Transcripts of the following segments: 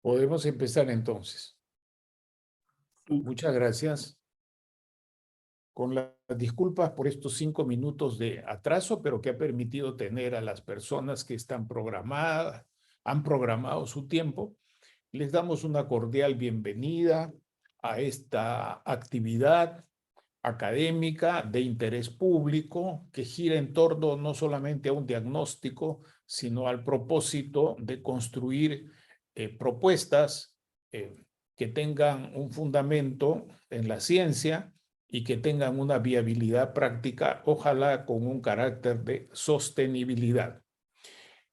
Podemos empezar entonces. Sí, Muchas gracias. Con las disculpas por estos 5 minutos de atraso, pero que ha permitido tener a las personas que están programadas, han programado su tiempo. Les damos una cordial bienvenida a esta actividad académica de interés público que gira en torno no solamente a un diagnóstico, sino al propósito de construir propuestas eh, que tengan un fundamento en la ciencia y que tengan una viabilidad práctica, ojalá con un carácter de sostenibilidad.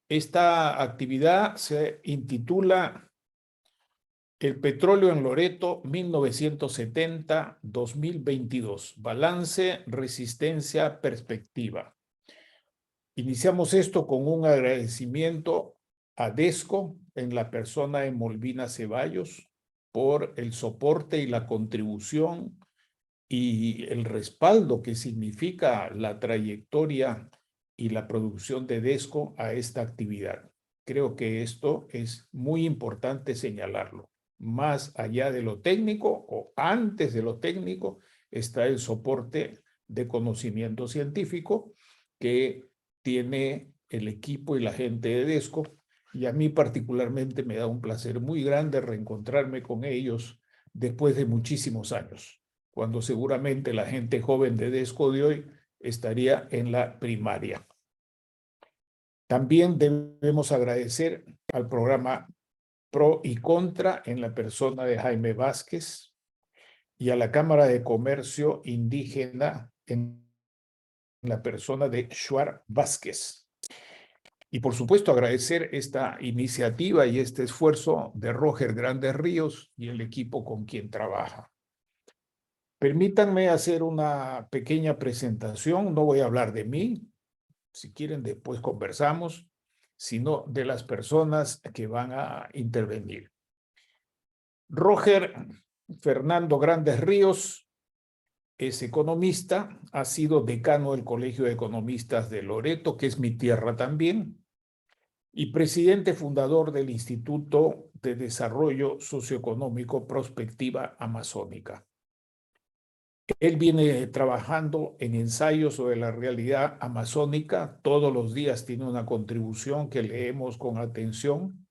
Esta actividad se intitula El petróleo en Loreto 1970-2022. Balance, resistencia, perspectiva. Iniciamos esto con un agradecimiento a Desco en la persona de Molvina Ceballos por el soporte y la contribución y el respaldo que significa la trayectoria y la producción de Desco a esta actividad. Creo que esto es muy importante señalarlo. Más allá de lo técnico o antes de lo técnico está el soporte de conocimiento científico que tiene el equipo y la gente de Desco, y a mí particularmente me da un placer muy grande reencontrarme con ellos después de muchísimos años, cuando seguramente la gente joven de Desco de hoy estaría en la primaria. También debemos agradecer al programa Pro y Contra en la persona de Jaime Vázquez y a la Cámara de Comercio Indígena en la persona de Shuar Vázquez. Y por supuesto agradecer esta iniciativa y este esfuerzo de Roger Grandes Ríos y el equipo con quien trabaja. Permítanme hacer una pequeña presentación, no voy a hablar de mí, si quieren después conversamos, sino de las personas que van a intervenir. Roger Fernando Grandes Ríos es economista, ha sido decano del Colegio de Economistas de Loreto, que es mi tierra también, y presidente fundador del Instituto de Desarrollo Socioeconómico Prospectiva Amazónica. Él viene trabajando en ensayos sobre la realidad amazónica. Todos los días tiene una contribución que leemos con atención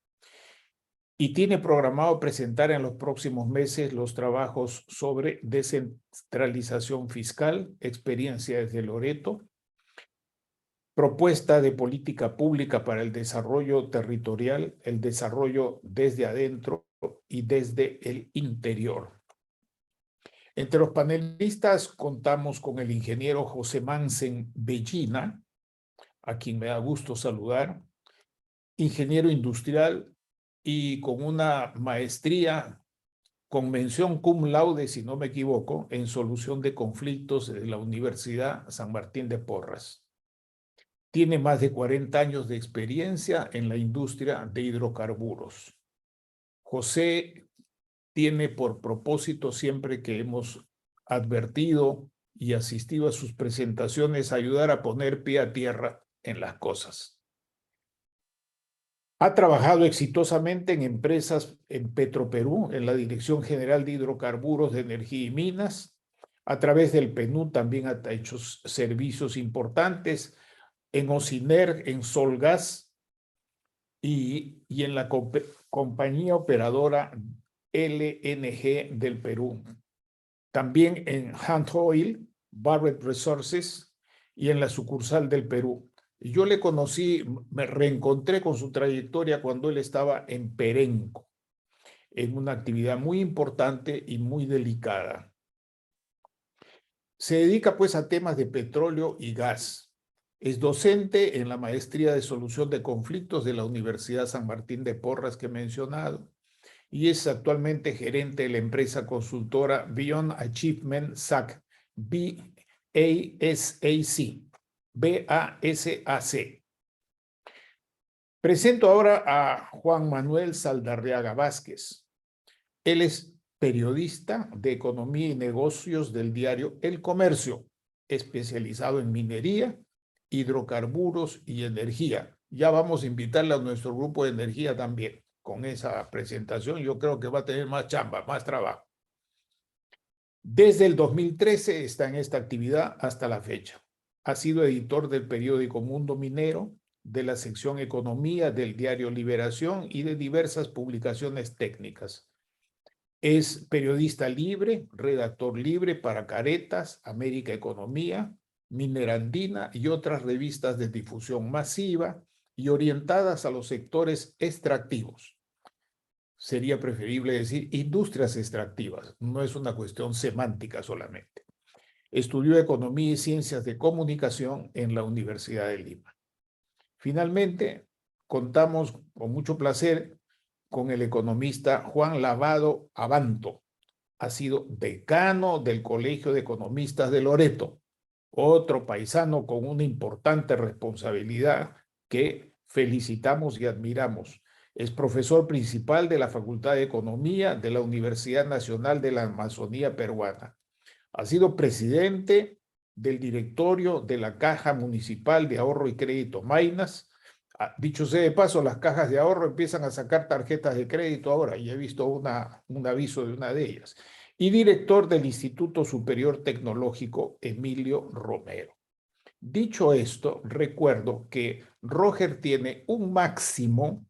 y tiene programado presentar en los próximos meses los trabajos sobre descentralización fiscal, experiencia desde Loreto, propuesta de política pública para el desarrollo territorial, el desarrollo desde adentro y desde el interior. Entre los panelistas contamos con el ingeniero José Mansen Bellina, a quien me da gusto saludar, ingeniero industrial y con una maestría con mención cum laude, si no me equivoco, en solución de conflictos de la Universidad San Martín de Porras. Tiene más de 40 años de experiencia en la industria de hidrocarburos. José tiene por propósito, siempre que hemos advertido y asistido a sus presentaciones, ayudar a poner pie a tierra en las cosas. Ha trabajado exitosamente en empresas en Petroperú, en la Dirección General de Hidrocarburos de Energía y Minas. A través del PNUD también ha hecho servicios importantes en Ociner, en Solgas y en la compañía operadora LNG del Perú. También en Hunt Oil, Barrett Resources y en la sucursal del Perú. Yo le conocí, me reencontré con su trayectoria cuando él estaba en Perenco, en una actividad muy importante y muy delicada. Se dedica pues a temas de petróleo y gas. Es docente en la maestría de solución de conflictos de la Universidad San Martín de Porras que he mencionado y es actualmente gerente de la empresa consultora Beyond Achievement SAC, BASAC. Presento ahora a Juan Manuel Saldarriaga Vázquez. Él es periodista de economía y negocios del diario El Comercio, especializado en minería, hidrocarburos y energía. Ya vamos a invitarle a nuestro grupo de energía también. con esa presentación. Yo creo que va a tener más chamba, más trabajo. Desde el 2013 está en esta actividad hasta la fecha. Ha sido editor del periódico Mundo Minero, de la sección Economía del diario Liberación y de diversas publicaciones técnicas. Es periodista libre, redactor libre para Caretas, América Economía, Minerandina y otras revistas de difusión masiva y orientadas a los sectores extractivos. Sería preferible decir industrias extractivas, no es una cuestión semántica solamente. Estudió Economía y Ciencias de Comunicación en la Universidad de Lima. Finalmente, contamos con mucho placer con el economista Juan Lavado Abanto. Ha sido decano del Colegio de Economistas de Loreto, otro paisano con una importante responsabilidad que felicitamos y admiramos. Es profesor principal de la Facultad de Economía de la Universidad Nacional de la Amazonía Peruana. Ha sido presidente del directorio de la Caja Municipal de Ahorro y Crédito Maynas. Dicho sea de paso, las cajas de ahorro empiezan a sacar tarjetas de crédito ahora y he visto un aviso de una de ellas. Y director del Instituto Superior Tecnológico Emilio Romero. Dicho esto, recuerdo que Roger tiene un máximo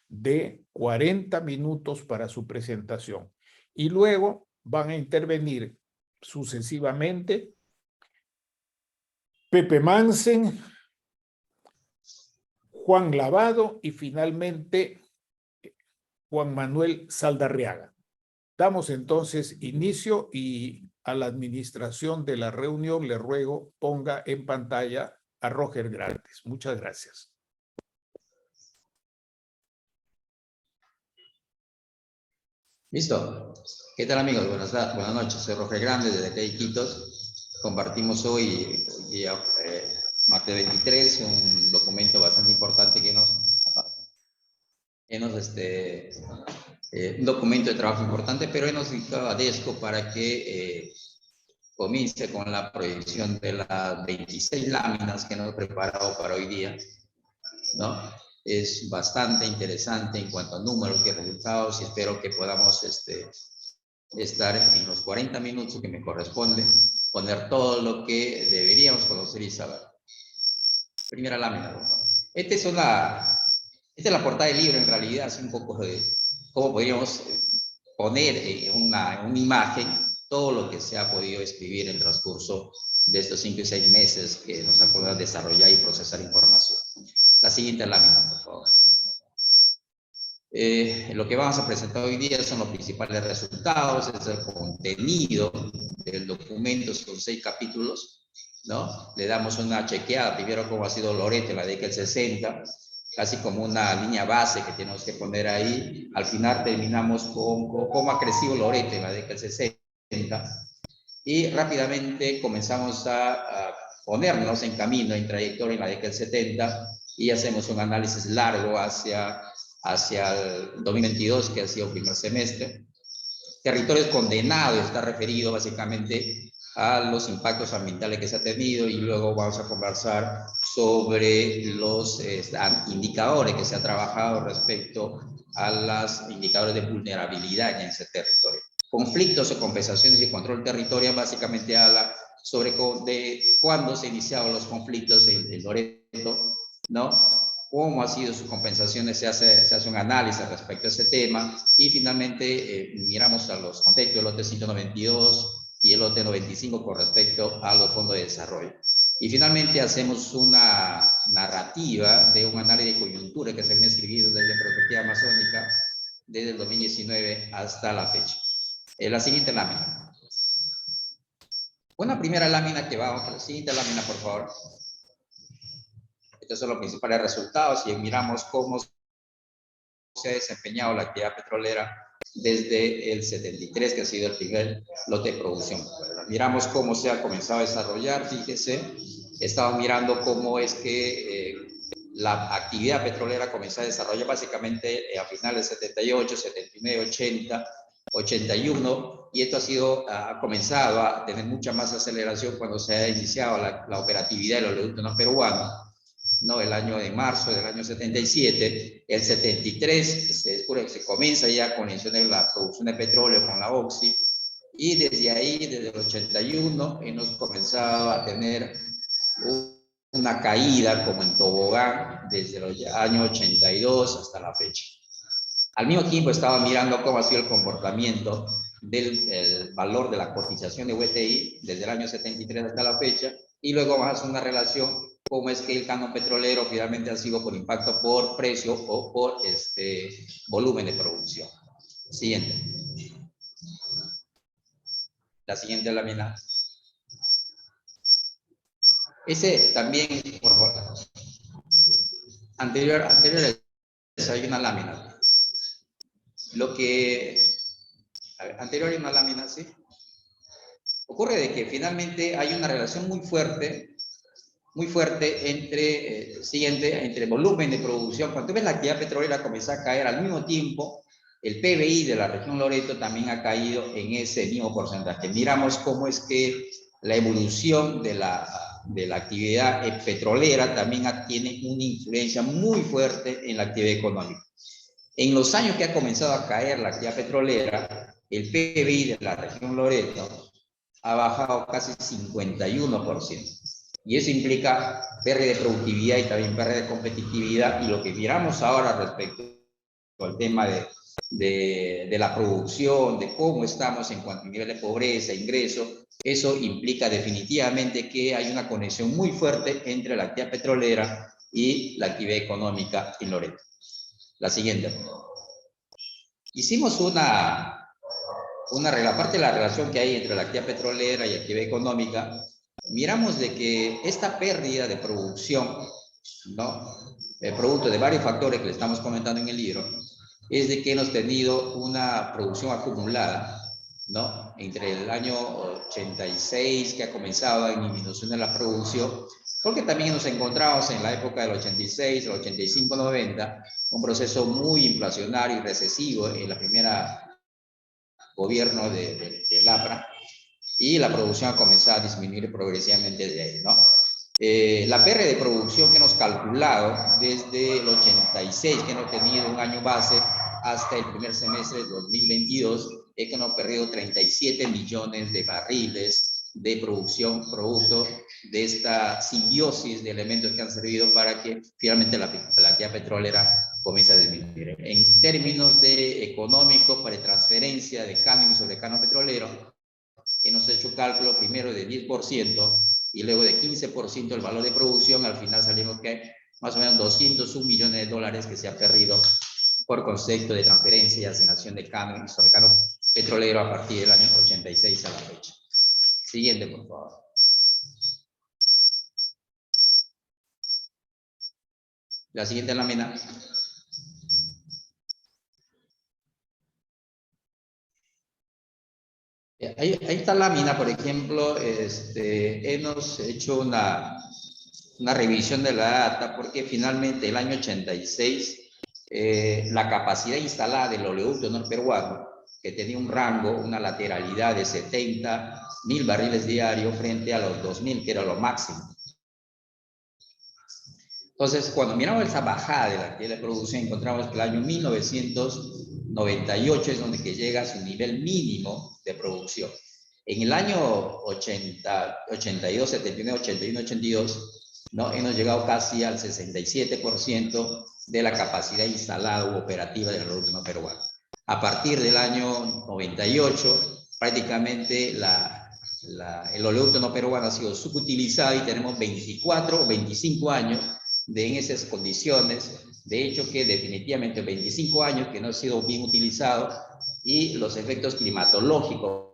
de 40 minutos para su presentación y luego van a intervenir sucesivamente Pepe Mansen, Juan Lavado y finalmente Juan Manuel Saldarriaga. Damos entonces inicio y a la administración de la reunión le ruego ponga en pantalla a Roger Grandes. Muchas gracias. Listo. ¿Qué tal, amigos? Buenas noches. Soy Roger Grandes desde aquí de Iquitos. Compartimos hoy, día martes 23, un documento bastante importante un documento de trabajo importante, pero nos dedicado a DESCO para que comience con la proyección de las 26 láminas que hemos preparado para hoy día, ¿no? Es bastante interesante en cuanto a números y resultados y espero que podamos estar en los 40 minutos que me corresponde, poner todo lo que deberíamos conocer y saber. Primera lámina, por favor. Esta es la portada del libro, en realidad, es un poco de cómo podríamos poner en una imagen todo lo que se ha podido escribir en el transcurso de estos 5 y 6 meses que nos ha podido desarrollar y procesar información. La siguiente lámina, por favor. Lo que vamos a presentar hoy día son los principales resultados, es el contenido del documento, son 6 capítulos, ¿no? Le damos una chequeada, primero cómo ha sido Loreto en la década del 60, casi como una línea base que tenemos que poner ahí. Al final terminamos con cómo ha crecido Loreto en la década del 60 y rápidamente comenzamos a ponernos en camino, en trayectoria en la década del 70 y hacemos un análisis largo hacia el 2022, que ha sido el primer semestre. Territorios condenados está referido básicamente a los impactos ambientales que se ha tenido y luego vamos a conversar sobre los indicadores que se ha trabajado respecto a los indicadores de vulnerabilidad en ese territorio. Conflictos o compensaciones y control territorial básicamente habla sobre cuándo se iniciaron los conflictos en Loreto, ¿no? Cómo ha sido sus compensaciones, se hace un análisis respecto a ese tema y finalmente miramos a los contextos del lote 192 y el lote 95 con respecto a los fondos de desarrollo. Y finalmente hacemos una narrativa de un análisis de coyuntura que se me ha escribido desde Perspectiva Amazónica desde el 2019 hasta la fecha. La siguiente lámina. Una primera lámina que vamos, la siguiente lámina por favor. Estos son los principales resultados y miramos cómo se ha desempeñado la actividad petrolera desde el 73, que ha sido el primer lote de producción. Miramos cómo se ha comenzado a desarrollar, fíjese, estamos mirando cómo es que la actividad petrolera comenzó a desarrollar básicamente a finales del 78, 79, 80, 81, y esto ha comenzado a tener mucha más aceleración cuando se ha iniciado la operatividad de los oleoductos peruanos, ¿no? El año de marzo del año 77, el 73 se descubre que se comienza ya con la producción de petróleo con la Oxy, y desde ahí, desde el 81, hemos comenzado a tener una caída como en tobogán desde el año 82 hasta la fecha. Al mismo tiempo estaba mirando cómo ha sido el comportamiento del valor de la cotización de WTI desde el año 73 hasta la fecha, y luego vamos a hacer una relación cómo es que el canon petrolero finalmente ha sido por impacto por precio o por volumen de producción. Siguiente. La siguiente lámina. Ese también, por favor. Anterior hay una lámina. Anterior hay una lámina, ¿sí? Ocurre de que finalmente hay una relación muy fuerte entre volumen de producción. Cuando tú ves la actividad petrolera comenzar a caer al mismo tiempo, el PBI de la región Loreto también ha caído en ese mismo porcentaje. Miramos cómo es que la evolución de la actividad petrolera también tiene una influencia muy fuerte en la actividad económica. En los años que ha comenzado a caer la actividad petrolera, el PBI de la región Loreto ha bajado casi 51%. Y eso implica pérdida de productividad y también pérdida de competitividad. Y lo que miramos ahora respecto al tema de la producción, de cómo estamos en cuanto a nivel de pobreza, ingreso, eso implica definitivamente que hay una conexión muy fuerte entre la actividad petrolera y la actividad económica en Loreto. La siguiente. Hicimos aparte de la relación que hay entre la actividad petrolera y la actividad económica, miramos de que esta pérdida de producción, ¿no? El producto de varios factores que le estamos comentando en el libro, es de que hemos tenido una producción acumulada, ¿no? Entre el año 86, que ha comenzado en disminución de la producción, porque también nos encontramos en la época del 86, el 85-90, un proceso muy inflacionario y recesivo en la primera gobierno de APRA, y la producción ha comenzado a disminuir progresivamente de ahí, ¿no? La pérdida de producción que hemos calculado desde el 86, que hemos tenido un año base, hasta el primer semestre de 2022, es que hemos perdido 37 millones de barriles de producción producto de esta simbiosis de elementos que han servido para que finalmente la actividad petrolera comience a disminuir. En términos de económico, para transferencia de canon y sobrecanon petrolero, hemos hecho cálculo primero de 10% y luego de 15% el valor de producción. Al final salimos que más o menos 201 millones de dólares que se ha perdido por concepto de transferencia y asignación de canon y sobrecanon petrolero a partir del año 86 a la fecha. Siguiente, por favor. La siguiente lámina. Esta lámina, por ejemplo, hemos hecho una revisión de la data, porque finalmente el año 86, la capacidad instalada del oleoducto norperuano, que tenía un rango, una lateralidad de 70.000 barriles diarios frente a los 2.000, que era lo máximo. Entonces, cuando miramos esa bajada de la actividad de producción, encontramos que el año 1998 es donde que llega a su nivel mínimo de producción. En el año 82, 79, 81, 82, ¿no? Hemos llegado casi al 67% de la capacidad instalada u operativa del oleoducto peruano. A partir del año 98, prácticamente el oleoducto no peruano ha sido subutilizado y tenemos 24 o 25 años en esas condiciones. De hecho, que definitivamente 25 años que no ha sido bien utilizado, y los efectos climatológicos,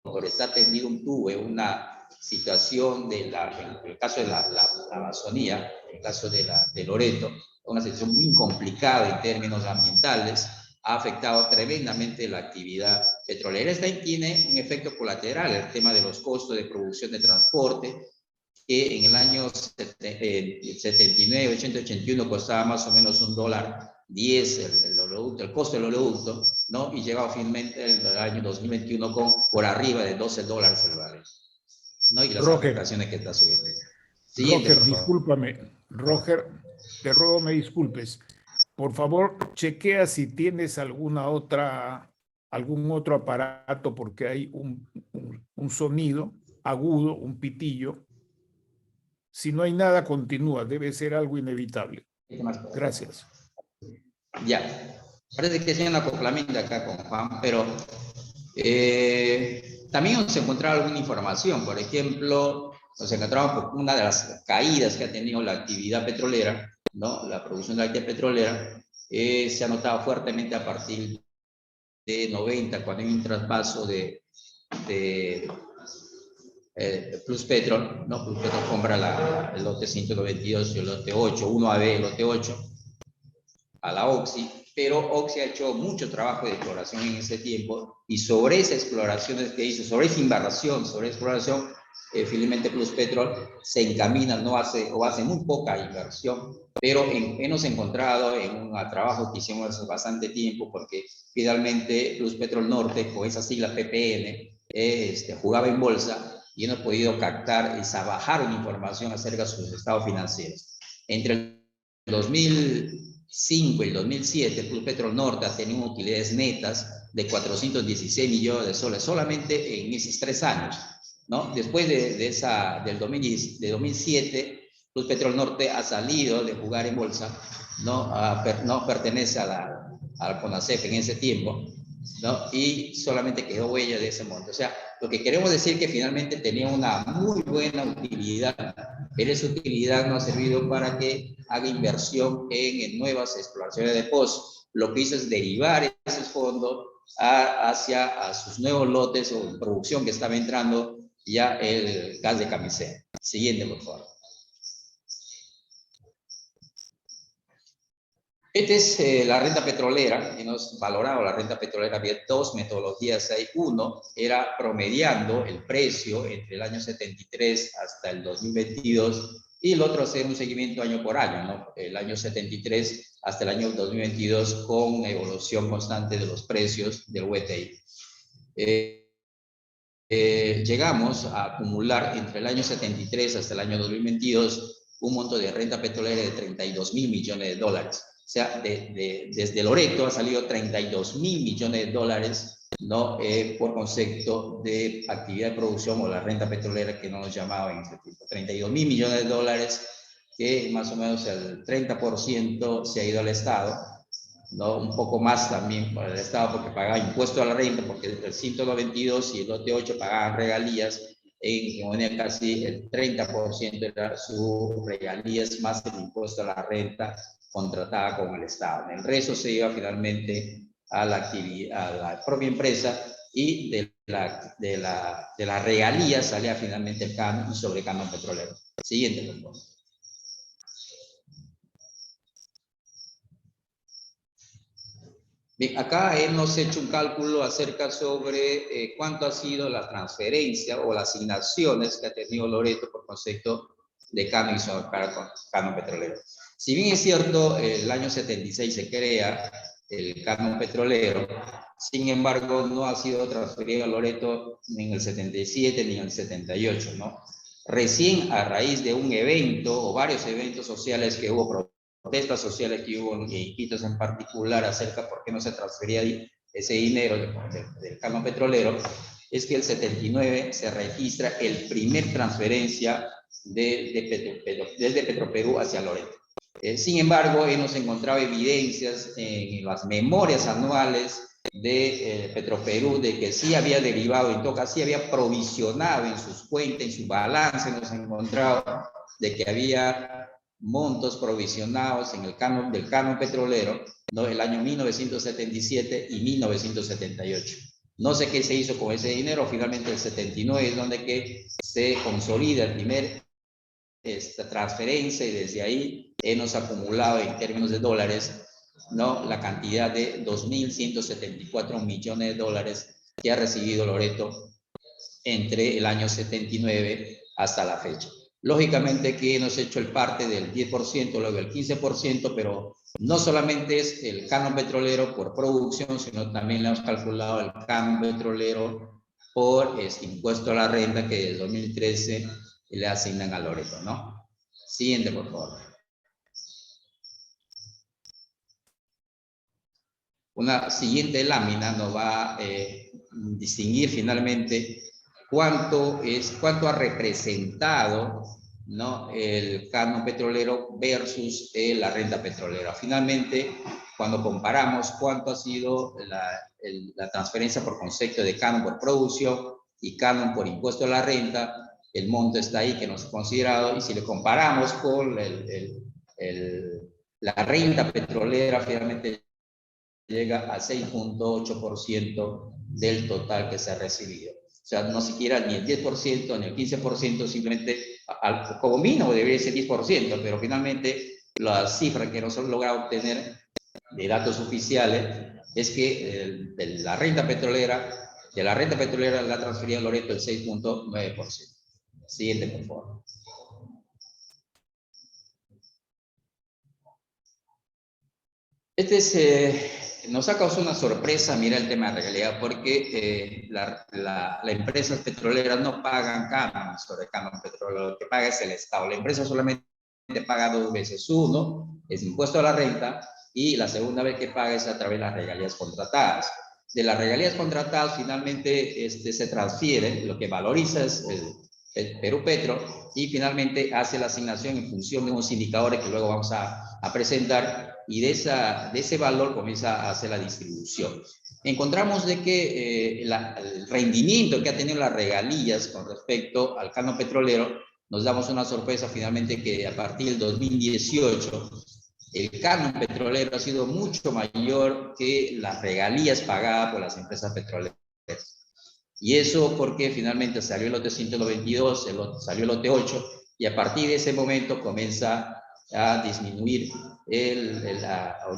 por estar tendido un tubo en una situación en el caso de la Amazonía, en el caso de Loreto, una situación muy complicada en términos ambientales, ha afectado tremendamente la actividad petrolera. Esta tiene un efecto colateral, el tema de los costos de producción de transporte, que en el año 79, 80, 81 costaba más o menos $1.10 el costo del oleoducto, ¿no? Y llegaba finalmente el año 2021 por arriba de $12 el barril, ¿no? Y las afectaciones que está subiendo. Siguiente, Roger, discúlpame, Roger, te ruego me disculpes. Por favor, chequea si tienes algún otro aparato, porque hay un sonido agudo, un pitillo. Si no hay nada, continúa. Debe ser algo inevitable. Gracias. Ya. Parece que hay un acoplamiento acá con Juan, pero también nos encontraba alguna información. Por ejemplo, nos encontramos con una de las caídas que ha tenido la actividad petrolera, ¿no? La producción de la actividad petrolera se ha notado fuertemente a partir de 90, cuando hay un traspaso de Plus Petrol, ¿no? Plus Petrol compra el lote 192 y el lote 8, 1AB, el lote 8, a la Oxy, pero Oxy ha hecho mucho trabajo de exploración en ese tiempo, y sobre esas exploraciones que hizo, sobre esa inversión, sobre exploración, finalmente Plus Petrol se encamina, no hace, o hace muy poca inversión, pero hemos encontrado en un trabajo que hicimos hace bastante tiempo, porque finalmente Plus Petrol Norte, con esa sigla PPN, jugaba en bolsa, y hemos podido captar y bajar una información acerca de sus estados financieros. Entre el 2005 y el 2007, Plus Petrol Norte ha tenido utilidades netas de 416 millones de soles solamente en esos 3 años, ¿no? Después del 2007, Plus Petrol Norte ha salido de jugar en bolsa, no pertenece al CONACEF en ese tiempo, ¿no? Y solamente quedó huella de ese monto. O sea, lo que queremos decir es que finalmente tenía una muy buena utilidad, pero esa utilidad no ha servido para que haga inversión en nuevas exploraciones de pozos. Lo que hizo es derivar esos fondos hacia sus nuevos lotes o producción que estaba entrando ya el gas de Camisea. Siguiente, por favor. Esta es la renta petrolera. Hemos valorado la renta petrolera. Había 2 metodologías ahí. Uno era promediando el precio entre el año 73 hasta el 2022, y el otro hacer un seguimiento año por año, ¿no? El año 73 hasta el año 2022 con evolución constante de los precios del WTI. Llegamos a acumular entre el año 73 hasta el año 2022 un monto de renta petrolera de 32.000 millones de dólares. O sea, desde Loreto ha salido 32.000 millones de dólares, ¿no? Por concepto de actividad de producción o la renta petrolera, que no nos llamaba en ese tiempo. 32.000 millones de dólares, que más o menos el 30% se ha ido al Estado, ¿no? Un poco más también para el Estado, porque pagaba impuesto a la renta, porque el 192 y el lote 8 pagaban regalías, en casi el 30% era su regalías más el impuesto a la renta contratada con el Estado. El resto se iba finalmente a la propia empresa, y de la regalía salía finalmente el canon y sobrecanon petrolero. Siguiente, por favor. Bien, acá hemos hecho un cálculo acerca sobre cuánto ha sido la transferencia o las asignaciones que ha tenido Loreto por concepto de canon y canon petrolero. Si bien es cierto, el año 76 se crea el canon petrolero, sin embargo, no ha sido transferido a Loreto ni en el 77 ni en el 78, ¿no? Recién a raíz de un evento o varios eventos sociales que hubo, protestas sociales que hubo en Iquitos en particular acerca de por qué no se transfería ese dinero del canon petrolero, es que el 79 se registra el primer transferencia desde Petroperú hacia Loreto. Sin embargo, hemos encontrado evidencias en las memorias anuales de Petroperú de que sí había derivado, en todo caso sí había provisionado en sus cuentas, en su balance, hemos encontrado de que había montos provisionados en el canon del canon petrolero, ¿no? El año 1977 y 1978. No sé qué se hizo con ese dinero. Finalmente el 79 es donde que se consolida el primer transferencia, y desde ahí hemos acumulado en términos de dólares, ¿no? La cantidad de 2.174 millones de dólares que ha recibido Loreto entre el año 79 hasta la fecha. Lógicamente que hemos hecho el parte del 10%, luego el 15%, pero no solamente es el canon petrolero por producción, sino también le hemos calculado el canon petrolero por impuesto a la renta que desde 2013 le asignan a Loreto, ¿no? Siguiente, por favor. Una siguiente lámina nos va a distinguir finalmente cuánto ha representado, ¿no?, el canon petrolero versus la renta petrolera. Finalmente, cuando comparamos cuánto ha sido la transferencia por concepto de canon por producción y canon por impuesto a la renta, el monto está ahí que nos ha considerado, y si le comparamos con la renta petrolera, finalmente llega a 6.8% del total que se ha recibido. O sea, no siquiera ni el 10% ni el 15%, simplemente como mínimo debería ser 10%, pero finalmente la cifra que nos han logrado obtener de datos oficiales es que de la renta petrolera la ha transferido Loreto el 6.9%. Siguiente, por favor. Nos ha causado una sorpresa, mira el tema de regalía, porque las empresas petroleras no pagan canon sobre canon petrolero, lo que paga es el Estado. La empresa solamente paga dos veces. Uno es impuesto a la renta, y la segunda vez que paga es a través de las regalías contratadas. De las regalías contratadas finalmente se transfiere, lo que valoriza es el Perú Petro, y finalmente hace la asignación en función de unos indicadores que luego vamos a presentar, y de ese valor comienza a hacer la distribución. Encontramos de que el rendimiento que ha tenido las regalías con respecto al canon petrolero, nos damos una sorpresa finalmente que a partir del 2018 el canon petrolero ha sido mucho mayor que las regalías pagadas por las empresas petroleras. Y eso porque finalmente salió el lote 192, salió el lote 8, y a partir de ese momento comienza a disminuir, en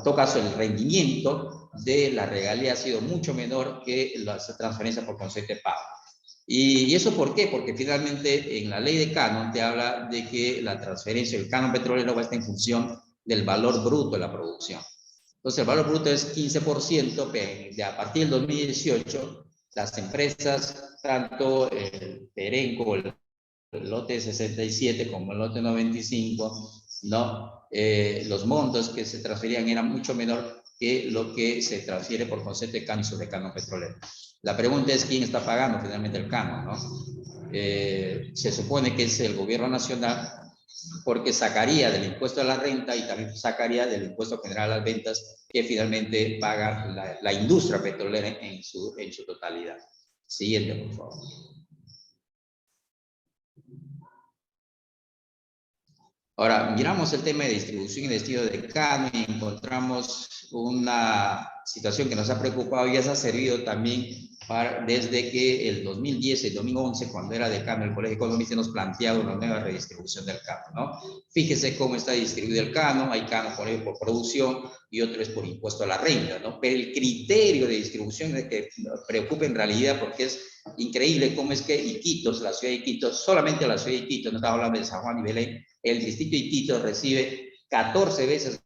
todo caso, el rendimiento de la regalía ha sido mucho menor que las transferencias por concepto de pago. ¿Y eso por qué? Porque finalmente en la ley de canon te habla de que la transferencia del canon petrolero va a estar en función del valor bruto de la producción. Entonces el valor bruto es 15%, pero a partir del 2018 las empresas, tanto el Perenco, el lote 67 como el lote 95, ¿no? Los montos que se transferían eran mucho menor que lo que se transfiere por concepto de canon sobre canon petrolero. La pregunta es quién está pagando finalmente el canon, ¿no? Se supone que es el gobierno nacional, porque sacaría del impuesto a la renta y también sacaría del impuesto general a las ventas que finalmente paga la industria petrolera en su totalidad. Siguiente, por favor. Ahora, miramos el tema de distribución y destino de canon y encontramos una situación que nos ha preocupado y eso ha servido también desde que el 2010, el 2011, cuando era decano el Colegio de Economistas, nos planteaba una nueva redistribución del canon, ¿no? Fíjese cómo está distribuido el canon. Hay canon por producción y otro es por impuesto a la renta, ¿no? Pero el criterio de distribución es que nos preocupa en realidad, porque es increíble cómo es que Iquitos, la ciudad de Iquitos, solamente la ciudad de Iquitos, no estamos hablando de San Juan y Belén, el distrito de Iquitos recibe 14 veces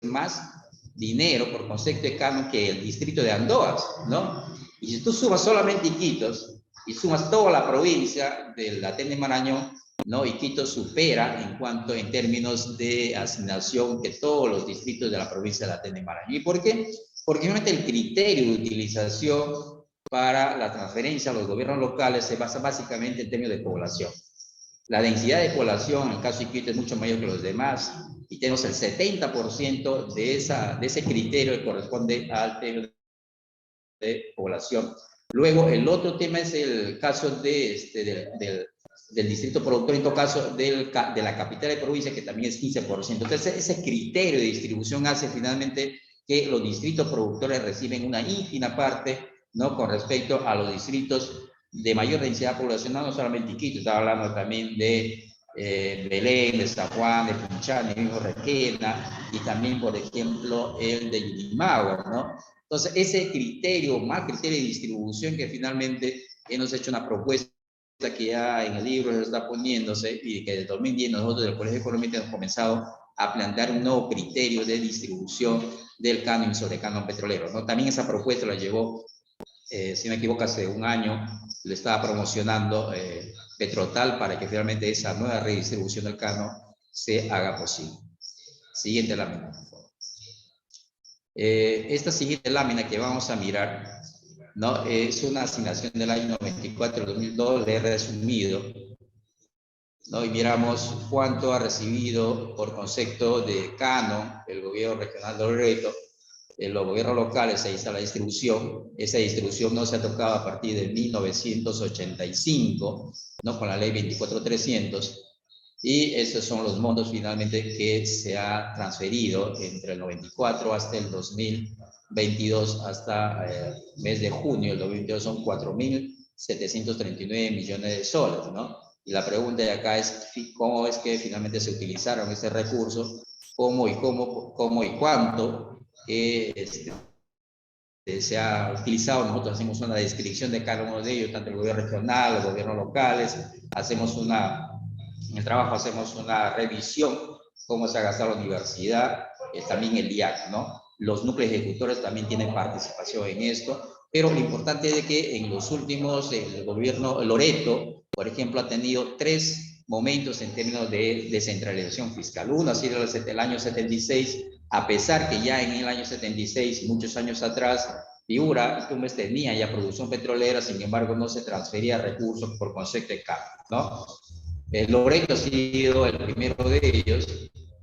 más dinero por concepto de canon que el distrito de Andoas, ¿no? Y si tú sumas solamente Iquitos y sumas toda la provincia de la Tene Marañón, ¿no? Iquitos supera en términos de asignación que todos los distritos de la provincia de la Tene Marañón. ¿Y por qué? Porque realmente el criterio de utilización para la transferencia a los gobiernos locales se basa básicamente en términos de población. La densidad de población en el caso de Iquitos es mucho mayor que los demás, y tenemos el 70% de ese criterio que corresponde al tema de población. Luego, el otro tema es el caso del distrito productor, en todo caso de la capital de provincia, que también es 15%. Entonces, ese criterio de distribución hace finalmente que los distritos productores reciben una ínfima parte, ¿no?, con respecto a los distritos de mayor densidad poblacional, no solamente Iquitos, estaba hablando también de Belén, de San Juan, de Punchán, el mismo Requena, y también, por ejemplo, el de Yurimaguas, ¿no? Entonces, ese criterio, más criterio de distribución, que finalmente hemos hecho una propuesta que ya en el libro se está poniéndose, y que desde 2010 nosotros del Colegio de Economistas hemos comenzado a plantear un nuevo criterio de distribución del canon sobre canon petrolero, ¿no? También esa propuesta la llevó, si no me equivoco, hace un año, le estaba promocionando Petrotal, para que finalmente esa nueva redistribución del canon se haga posible. Siguiente lámina, por favor. Esta siguiente lámina que vamos a mirar, ¿no? Es una asignación del año 94-2002, le he resumido, ¿no? Y miramos cuánto ha recibido por concepto de canon el gobierno regional de Loreto. En los gobiernos locales se hizo la distribución. Esa distribución no se ha tocado a partir de 1985, ¿no? Con la ley 24300. Y esos son los montos finalmente que se ha transferido entre el 94 hasta el 2022, hasta mes de junio del 2022, son 4.739 millones de soles, ¿no? Y la pregunta de acá es cómo es que finalmente se utilizaron ese recurso, cómo y cuánto se ha utilizado. Nosotros hacemos una descripción de cada uno de ellos, tanto el gobierno regional, los gobiernos locales, en el trabajo hacemos una revisión, cómo se ha gastado la universidad, también el IAC, ¿no? Los núcleos ejecutores también tienen participación en esto, pero lo importante es que en los últimos, el gobierno Loreto, por ejemplo, ha tenido 3 momentos en términos de descentralización fiscal. Uno ha sido el año 76, a pesar que ya en el año 76 y muchos años atrás, Piura y Tumbes tenía ya producción petrolera, sin embargo no se transfería recursos por concepto de cambio, ¿no? Loreto ha sido el primero de ellos,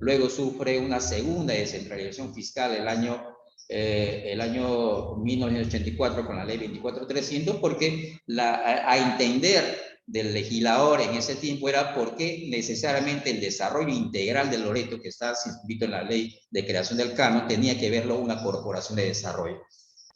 luego sufre una segunda descentralización fiscal el año 1984 con la ley 24300, porque a entender del legislador en ese tiempo era por qué necesariamente el desarrollo integral de Loreto, que está inscrito en la ley de creación del canon, tenía que verlo una corporación de desarrollo.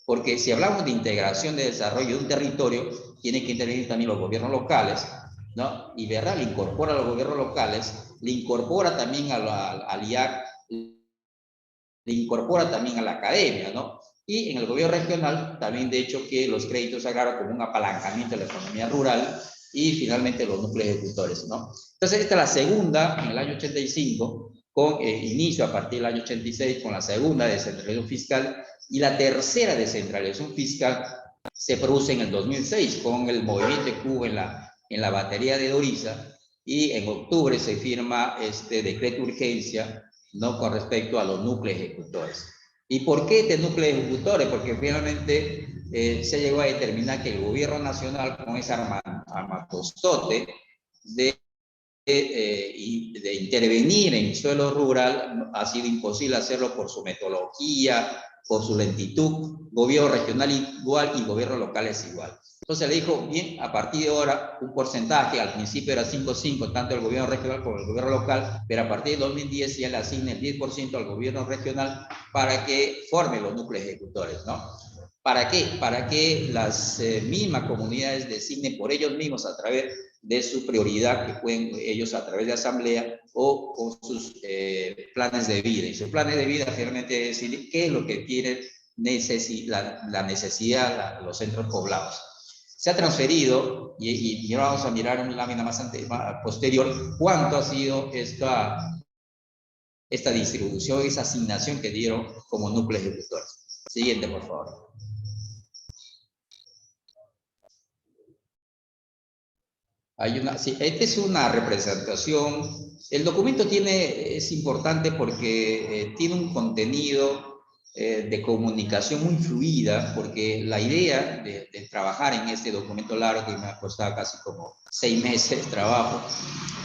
Porque si hablamos de integración de desarrollo de un territorio, tienen que intervenir también los gobiernos locales, ¿no? Y verdad, le incorpora a los gobiernos locales, le incorpora también al IAC, le incorpora también a la academia, ¿no? Y en el gobierno regional también, de hecho, que los créditos se agarran como un apalancamiento de la economía rural y finalmente los núcleos ejecutores, ¿no? Entonces, esta es la segunda, en el año 85, con inicio a partir del año 86, con la segunda descentralización fiscal, y la tercera descentralización fiscal se produce en el 2006, con el movimiento que hubo en la batería de Doriza, y en octubre se firma este decreto de urgencia, ¿no? Con respecto a los núcleos ejecutores. ¿Y por qué de núcleos ejecutores? Porque finalmente se llegó a determinar que el gobierno nacional, con ese armatostote de intervenir en suelo rural, ha sido imposible hacerlo por su metodología, por su lentitud, gobierno regional igual y gobierno local es igual. Entonces le dijo, bien, a partir de ahora, un porcentaje, al principio era 5-5, tanto el gobierno regional como el gobierno local, pero a partir de 2010 ya le asigna el 10% al gobierno regional para que forme los núcleos ejecutores, ¿no? ¿Para qué? Para que las mismas comunidades designen por ellos mismos a través de su prioridad, que pueden ellos a través de asamblea o con sus planes de vida. Y sus planes de vida finalmente es decir qué es lo que quieren la necesidad, los centros poblados. Se ha transferido, y ahora vamos a mirar una lámina más posterior, cuánto ha sido esta distribución, esa asignación que dieron como núcleos ejecutores. Siguiente, por favor. Esta es una representación. El documento es importante porque tiene un contenido de comunicación muy fluida, porque la idea de trabajar en este documento largo, que me ha costado casi como 6 meses de trabajo,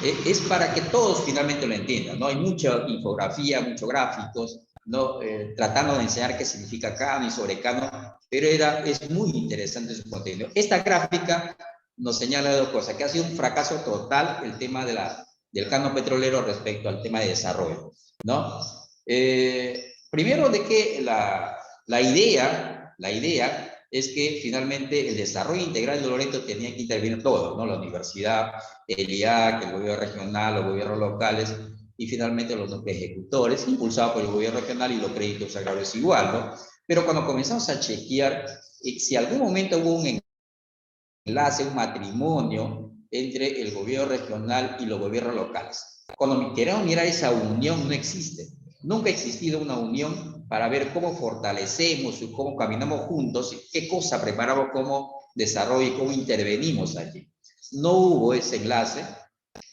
es para que todos finalmente lo entiendan, ¿no? Hay mucha infografía, muchos gráficos, ¿no? Tratando de enseñar qué significa canon y sobre canon, pero es muy interesante su contenido. Esta gráfica nos señala dos cosas, que ha sido un fracaso total el tema del canon petrolero respecto al tema de desarrollo, ¿no? Primero de que la idea es que finalmente el desarrollo integral de Loreto tenía que intervenir todo, ¿no? La universidad, el IAC, el gobierno regional, los gobiernos locales y finalmente los ejecutores, impulsados por el gobierno regional y los créditos agrarios igual, ¿no? Pero cuando comenzamos a chequear, si algún momento hubo un enlace, un matrimonio entre el gobierno regional y los gobiernos locales. Cuando queremos mirar esa unión, no existe. Nunca ha existido una unión para ver cómo fortalecemos y cómo caminamos juntos, y qué cosa preparamos como desarrollo y cómo intervenimos allí. No hubo ese enlace.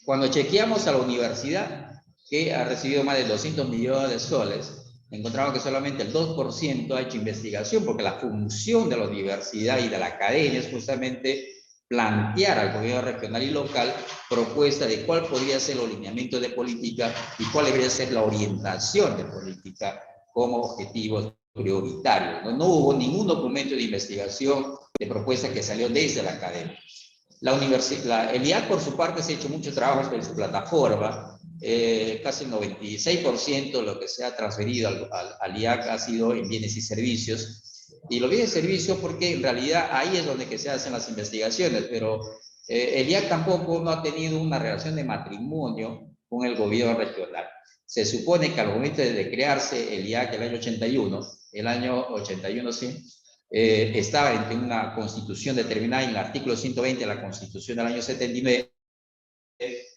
Cuando chequeamos a la universidad, que ha recibido más de 200 millones de soles, encontramos que solamente el 2% ha hecho investigación, porque la función de la universidad y de la academia es justamente plantear al gobierno regional y local propuesta de cuál podría ser el lineamiento de política y cuál debería ser la orientación de política como objetivos prioritarios. No hubo ningún documento de investigación de propuesta que salió desde la academia. El IAC, por su parte, se ha hecho mucho trabajo en su plataforma. Casi el 96% de lo que se ha transferido al IAC ha sido en bienes y servicios. Y los bienes y servicios porque en realidad ahí es donde se hacen las investigaciones, pero el IAC tampoco no ha tenido una relación de matrimonio con el gobierno regional. Se supone que al momento de crearse el IAC el año 81 sí, estaba en una constitución determinada, en el artículo 120 de la constitución del año 79,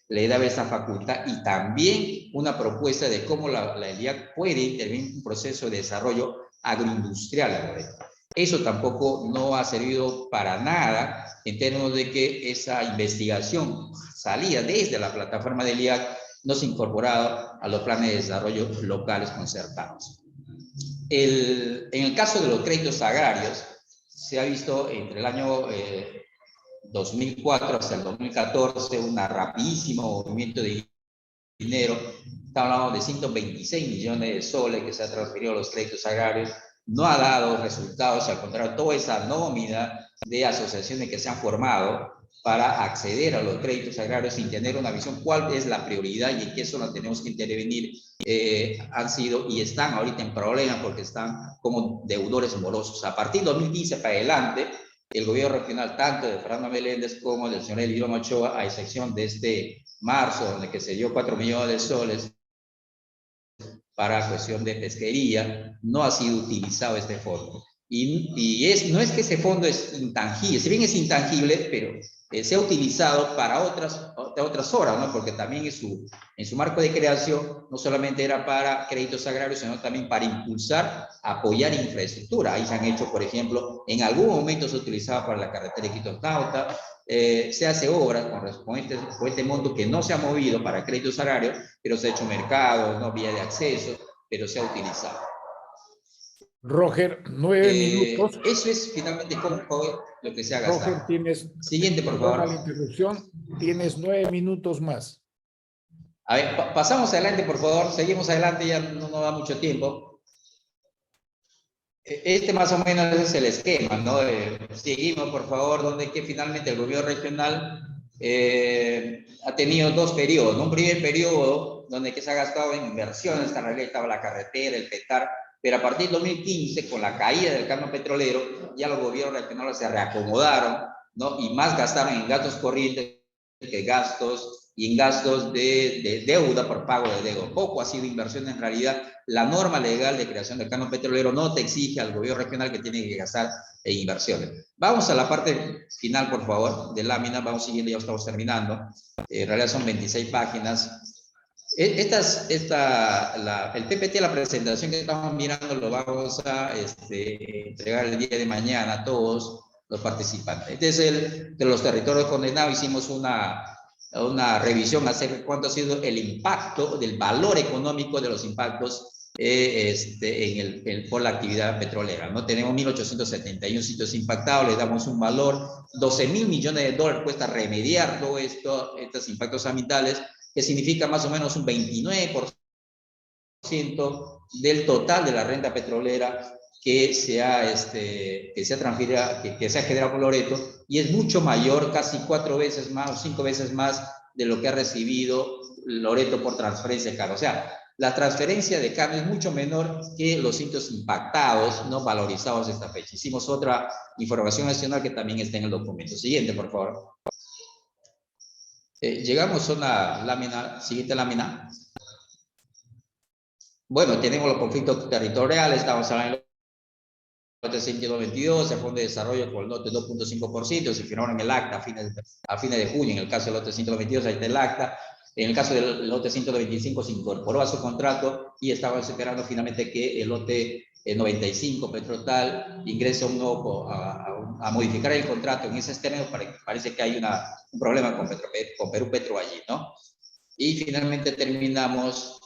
le daba esa facultad y también una propuesta de cómo la IAC puede intervenir en un proceso de desarrollo agroindustrial. Eso tampoco no ha servido para nada en términos de que esa investigación salía desde la plataforma del IAC, no se incorporaba a los planes de desarrollo locales concertados. En el caso de los créditos agrarios, se ha visto entre el año 2004 hasta el 2014 un rapidísimo movimiento de dinero. Estamos hablando de 126 millones de soles que se ha transferido a los créditos agrarios. No ha dado resultados, al contrario, toda esa nómina de asociaciones que se han formado para acceder a los créditos agrarios sin tener una visión cuál es la prioridad y en qué zona tenemos que intervenir, han sido y están ahorita en problemas porque están como deudores morosos. A partir de 2015 para adelante, el gobierno regional, tanto de Fernando Meléndez como del señor Eliro Ochoa, a excepción de este marzo, donde que se dio 4 millones de soles para cuestión de pesquería, no ha sido utilizado este fondo. No es que ese fondo es intangible, si bien es intangible, pero se ha utilizado para otras horas, ¿no? Porque también en su marco de creación no solamente era para créditos agrarios, sino también para impulsar, apoyar infraestructura. Ahí se han hecho, por ejemplo, en algún momento se ha utilizado para la carretera de Iquitos-Nauta, se hace obra con este monto que no se ha movido para créditos agrarios, pero se ha hecho mercado, no vía de acceso, pero se ha utilizado. Roger, 9 minutos. Eso es finalmente cómo lo que se ha gastado. Roger, tienes... Siguiente, por perdona favor. la interrupción. Tienes 9 minutos más. A ver, pasamos adelante, por favor. Seguimos adelante, ya no nos da mucho tiempo. Este más o menos es el esquema, ¿no? Seguimos, por favor, donde que finalmente el gobierno regional ha tenido dos periodos, ¿no? Un primer periodo donde que se ha gastado en inversiones, en realidad estaba la carretera, el PETAR, pero a partir de 2015, con la caída del canon petrolero, ya los gobiernos regionales se reacomodaron, ¿no? Y más gastaron en gastos corrientes que gastos y en gastos de deuda por pago de deuda. Poco ha sido inversión en realidad. La norma legal de creación del canon petrolero no te exige al gobierno regional que tiene que gastar en inversiones. Vamos a la parte final, por favor, de lámina. Vamos siguiendo, ya estamos terminando. En realidad son 26 páginas. El PPT, la presentación que estamos mirando, lo vamos a entregar el día de mañana a todos los participantes. Este es de los territorios condenados. Hicimos una revisión acerca de cuánto ha sido el impacto del valor económico de los impactos por la actividad petrolera, ¿no? Tenemos 1.871 sitios impactados, le damos un valor, 12.000 millones de dólares cuesta remediar todo esto, estos impactos ambientales, que significa más o menos un 29% del total de la renta petrolera que se ha generado por Loreto, y es mucho mayor, casi 4 veces más o 5 veces más de lo que ha recibido Loreto por transferencia de carga. O sea, la transferencia de carga es mucho menor que los sitios impactados, no valorizados a esta fecha. Hicimos otra información adicional que también está en el documento. Siguiente, por favor. Llegamos a una lámina, siguiente lámina. Bueno, tenemos los conflictos territoriales, estamos hablando del lote 122, el Fondo de Desarrollo con el lote 2.5%, se firmaron en el acta a fines de junio. En el caso del lote 122, ahí está el acta. En el caso del lote 125 se incorporó a su contrato y estamos esperando finalmente que el lote 95 Petrotal ingrese a modificar el contrato en esos términos. Parece que hay un problema con Perú Petro allí, ¿no? Y finalmente terminamos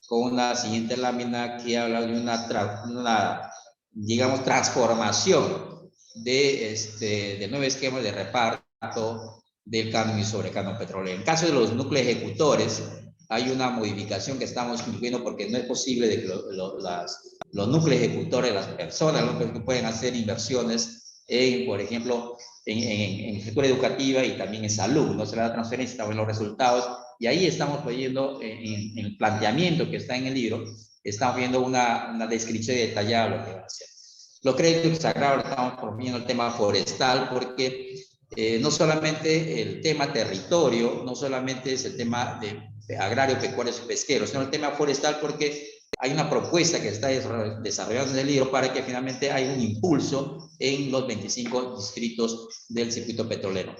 con una siguiente lámina que habla de una digamos, transformación del nuevo esquema de reparto del canon y sobrecanon petrolero. En caso de los núcleos ejecutores, hay una modificación que estamos incluyendo porque no es posible de que los núcleos ejecutores, las personas, los que pueden hacer inversiones en, por ejemplo, en infraestructura educativa y también en salud, no se le da transferencia, estamos en los resultados, y ahí estamos viendo en el planteamiento que está en el libro, estamos viendo una descripción detallada de lo que va a hacer. Los créditos sagrados estamos promoviendo el tema forestal porque no solamente el tema territorio, no solamente es el tema de agrario, pecuario y pesquero, sino el tema forestal porque hay una propuesta que está desarrollando en el libro para que finalmente haya un impulso en los 25 distritos del circuito petrolero.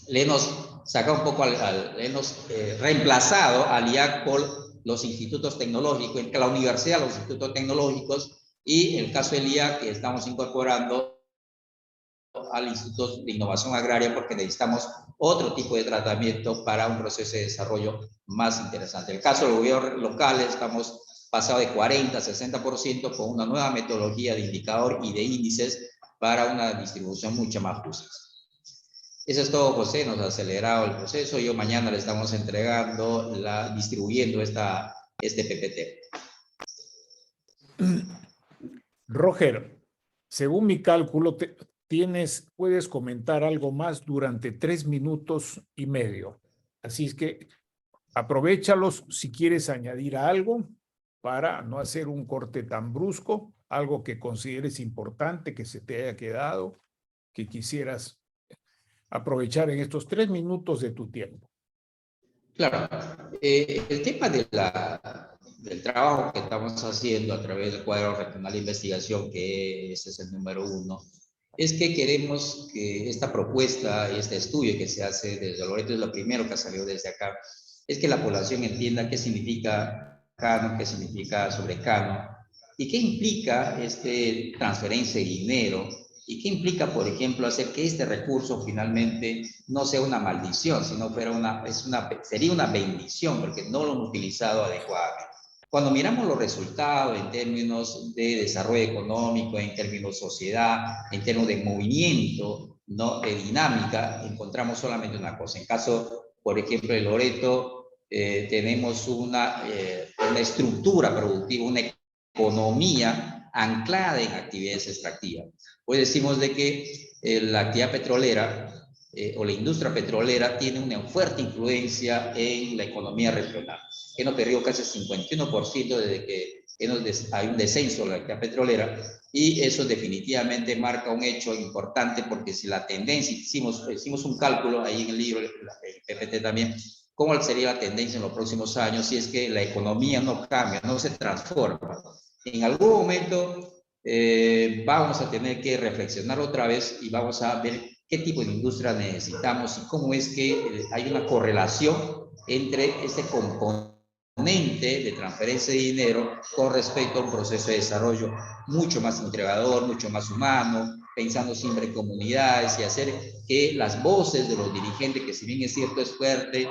Le hemos sacado un poco, le hemos reemplazado al IAC por los institutos tecnológicos, la universidad, los institutos tecnológicos, y en el caso del IAC que estamos incorporando al Instituto de Innovación Agraria porque necesitamos otro tipo de tratamiento para un proceso de desarrollo más interesante. En el caso del gobierno local estamos pasado de 40 a 60% con una nueva metodología de indicador y de índices para una distribución mucho más justa. Eso es todo, José, nos ha acelerado el proceso. Yo mañana le estamos entregando, distribuyendo este PPT. Roger, según mi cálculo, puedes comentar algo más durante 3 minutos y medio. Así es que aprovéchalos si quieres añadir algo para no hacer un corte tan brusco, algo que consideres importante, que se te haya quedado, que quisieras aprovechar en estos 3 minutos de tu tiempo. Claro, el tema del trabajo que estamos haciendo a través del cuadro regional de investigación, que ese es el número 1, es que queremos que esta propuesta, este estudio que se hace desde Loreto, es lo primero que ha salido desde acá, es que la población entienda qué significa canon, qué significa sobrecanon, y qué implica transferencia de dinero, y qué implica, por ejemplo, hacer que este recurso finalmente no sea una maldición, sino sería una bendición, porque no lo hemos utilizado adecuadamente. Cuando miramos los resultados en términos de desarrollo económico, en términos de sociedad, en términos de movimiento, ¿no?, de dinámica, encontramos solamente una cosa. En caso, por ejemplo, de Loreto, tenemos una estructura productiva, una economía anclada en actividades extractivas. Pues decimos de que la actividad petrolera o la industria petrolera tiene una fuerte influencia en la economía regional. Hemos perdido casi el 51% desde que hay un descenso de la actividad petrolera, y eso definitivamente marca un hecho importante, porque si la tendencia, hicimos un cálculo ahí en el libro, el PPT también, cómo sería la tendencia en los próximos años si es que la economía no cambia, no se transforma. En algún momento vamos a tener que reflexionar otra vez y vamos a ver qué tipo de industria necesitamos y cómo es que hay una correlación entre este componente de transferencia de dinero con respecto a un proceso de desarrollo mucho más integrador, mucho más humano, pensando siempre en comunidades y hacer que las voces de los dirigentes, que si bien es cierto es fuerte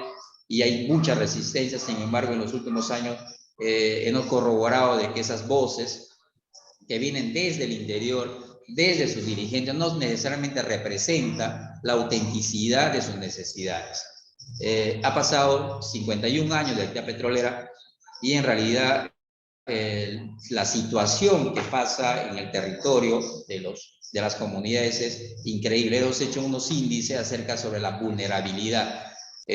y hay mucha resistencia, sin embargo en los últimos años hemos corroborado de que esas voces que vienen desde el interior, desde sus dirigentes, no necesariamente representa la autenticidad de sus necesidades. Ha pasado 51 años de actividad petrolera y en realidad la situación que pasa en el territorio de las comunidades es increíble. Hemos hecho unos índices acerca sobre la vulnerabilidad.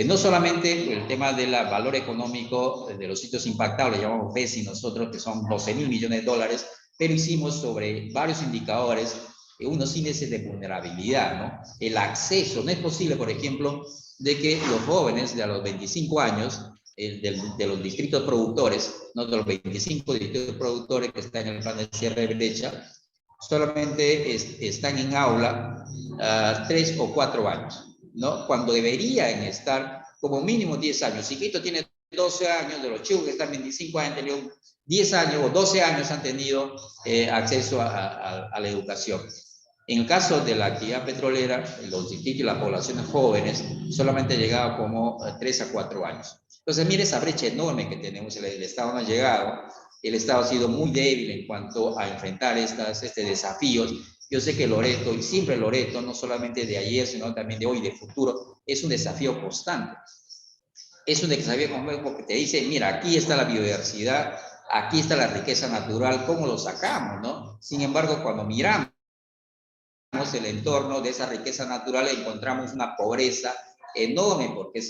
No solamente el tema del valor económico de los sitios impactados, le llamamos BESI nosotros, que son 12.000 millones de dólares, pero hicimos sobre varios indicadores unos índices de vulnerabilidad, ¿no? El acceso, no es posible, por ejemplo, de que los jóvenes de a los 25 años, de los distritos productores, no de los 25 distritos productores que están en el plan de cierre de brecha, solamente están en aula 3 o 4 años, ¿no? Cuando deberían estar como mínimo 10 años. Si Quito tiene 12 años, de los chicos que están 25 años han tenido 10 años o 12 años han tenido acceso a la educación. En el caso de la actividad petrolera, los distritos y las poblaciones jóvenes solamente llegaba como 3 a 4 años. Entonces, mire esa brecha enorme que tenemos, el Estado no ha llegado, el Estado ha sido muy débil en cuanto a enfrentar estos desafíos. Yo sé que Loreto, y siempre Loreto, no solamente de ayer, sino también de hoy, de futuro, es un desafío constante. Es un desafío porque te dice, mira, aquí está la biodiversidad, aquí está la riqueza natural, ¿cómo lo sacamos, no? Sin embargo, cuando miramos el entorno de esa riqueza natural, encontramos una pobreza enorme, porque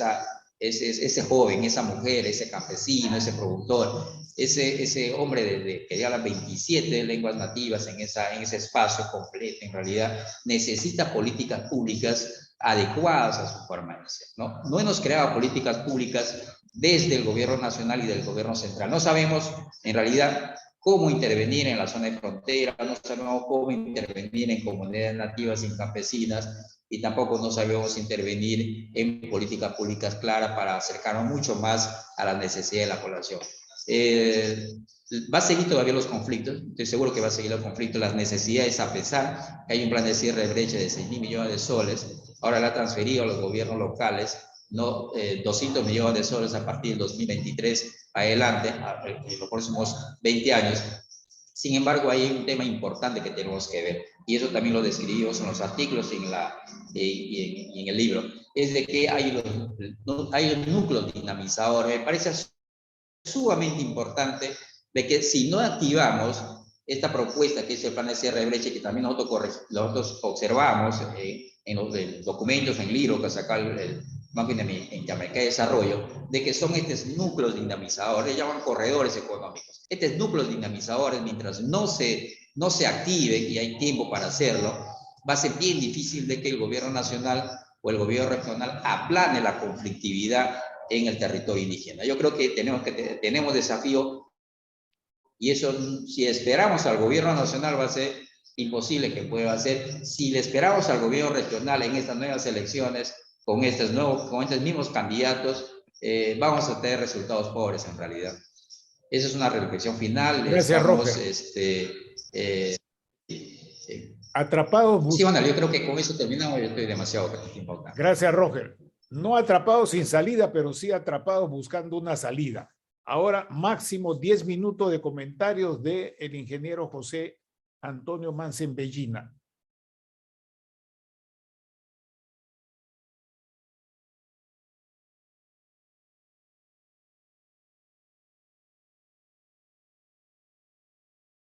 ese joven, esa mujer, ese campesino, ese productor, ese hombre que habla 27 lenguas nativas en ese espacio completo, en realidad necesita políticas públicas adecuadas a su permanencia, ¿no? No hemos creado políticas públicas desde el gobierno nacional y del gobierno central. No sabemos, en realidad, cómo intervenir en la zona de frontera, no sabemos cómo intervenir en comunidades nativas y campesinas, y tampoco no sabemos intervenir en políticas públicas claras para acercarnos mucho más a las necesidades de la población. Va a seguir todavía los conflictos, estoy seguro que va a seguir los conflictos, las necesidades, a pesar que hay un plan de cierre de brecha de 6.000 millones de soles, ahora la ha transferido a los gobiernos locales, ¿no? 200 millones de soles a partir del 2023 adelante, en los próximos 20 años. Sin embargo, hay un tema importante que tenemos que ver, y eso también lo describimos en los artículos y en el libro, es de que hay los núcleos dinamizadores. Me parece sumamente importante de que si no activamos esta propuesta que es el plan de cierre de brecha, que también nosotros observamos en los documentos, en el libro que saca el Banco Interamericano de Desarrollo, de que son estos núcleos dinamizadores, le llaman corredores económicos. Estos núcleos dinamizadores, mientras no se activen, y hay tiempo para hacerlo, va a ser bien difícil de que el gobierno nacional o el gobierno regional aplane la conflictividad en el territorio indígena. Yo creo que tenemos desafío, y eso, si esperamos al gobierno nacional, va a ser imposible que pueda hacer. Si le esperamos al gobierno regional en estas nuevas elecciones, con estos mismos candidatos, vamos a tener resultados pobres en realidad. Esa es una reflexión final. Gracias, Roger. Atrapados. Sí, bueno, yo creo que con eso terminamos. Yo estoy demasiado tiempo acá. Gracias, Roger. No atrapados sin salida, pero sí atrapados buscando una salida. Ahora, máximo 10 minutos de comentarios del ingeniero José Antonio Mansen Bellina.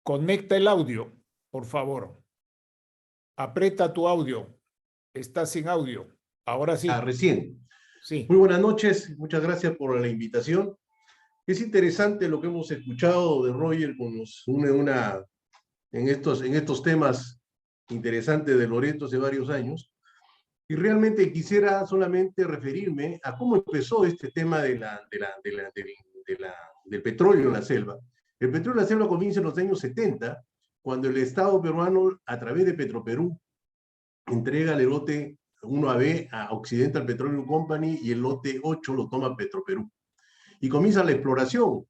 Conecta el audio, por favor. Aprieta tu audio. Está sin audio. Ahora sí. Recién. Sí. Muy buenas noches. Muchas gracias por la invitación. Es interesante lo que hemos escuchado de Roger, que nos une en estos temas interesantes de Loreto hace varios años. Y realmente quisiera solamente referirme a cómo empezó este tema del petróleo en la selva. El petróleo en la selva comienza en los años 70, cuando el Estado peruano, a través de Petroperú, entrega el lote 1AB a Occidental Petroleum Company, y el lote 8 lo toma Petroperú. Y comienza la exploración.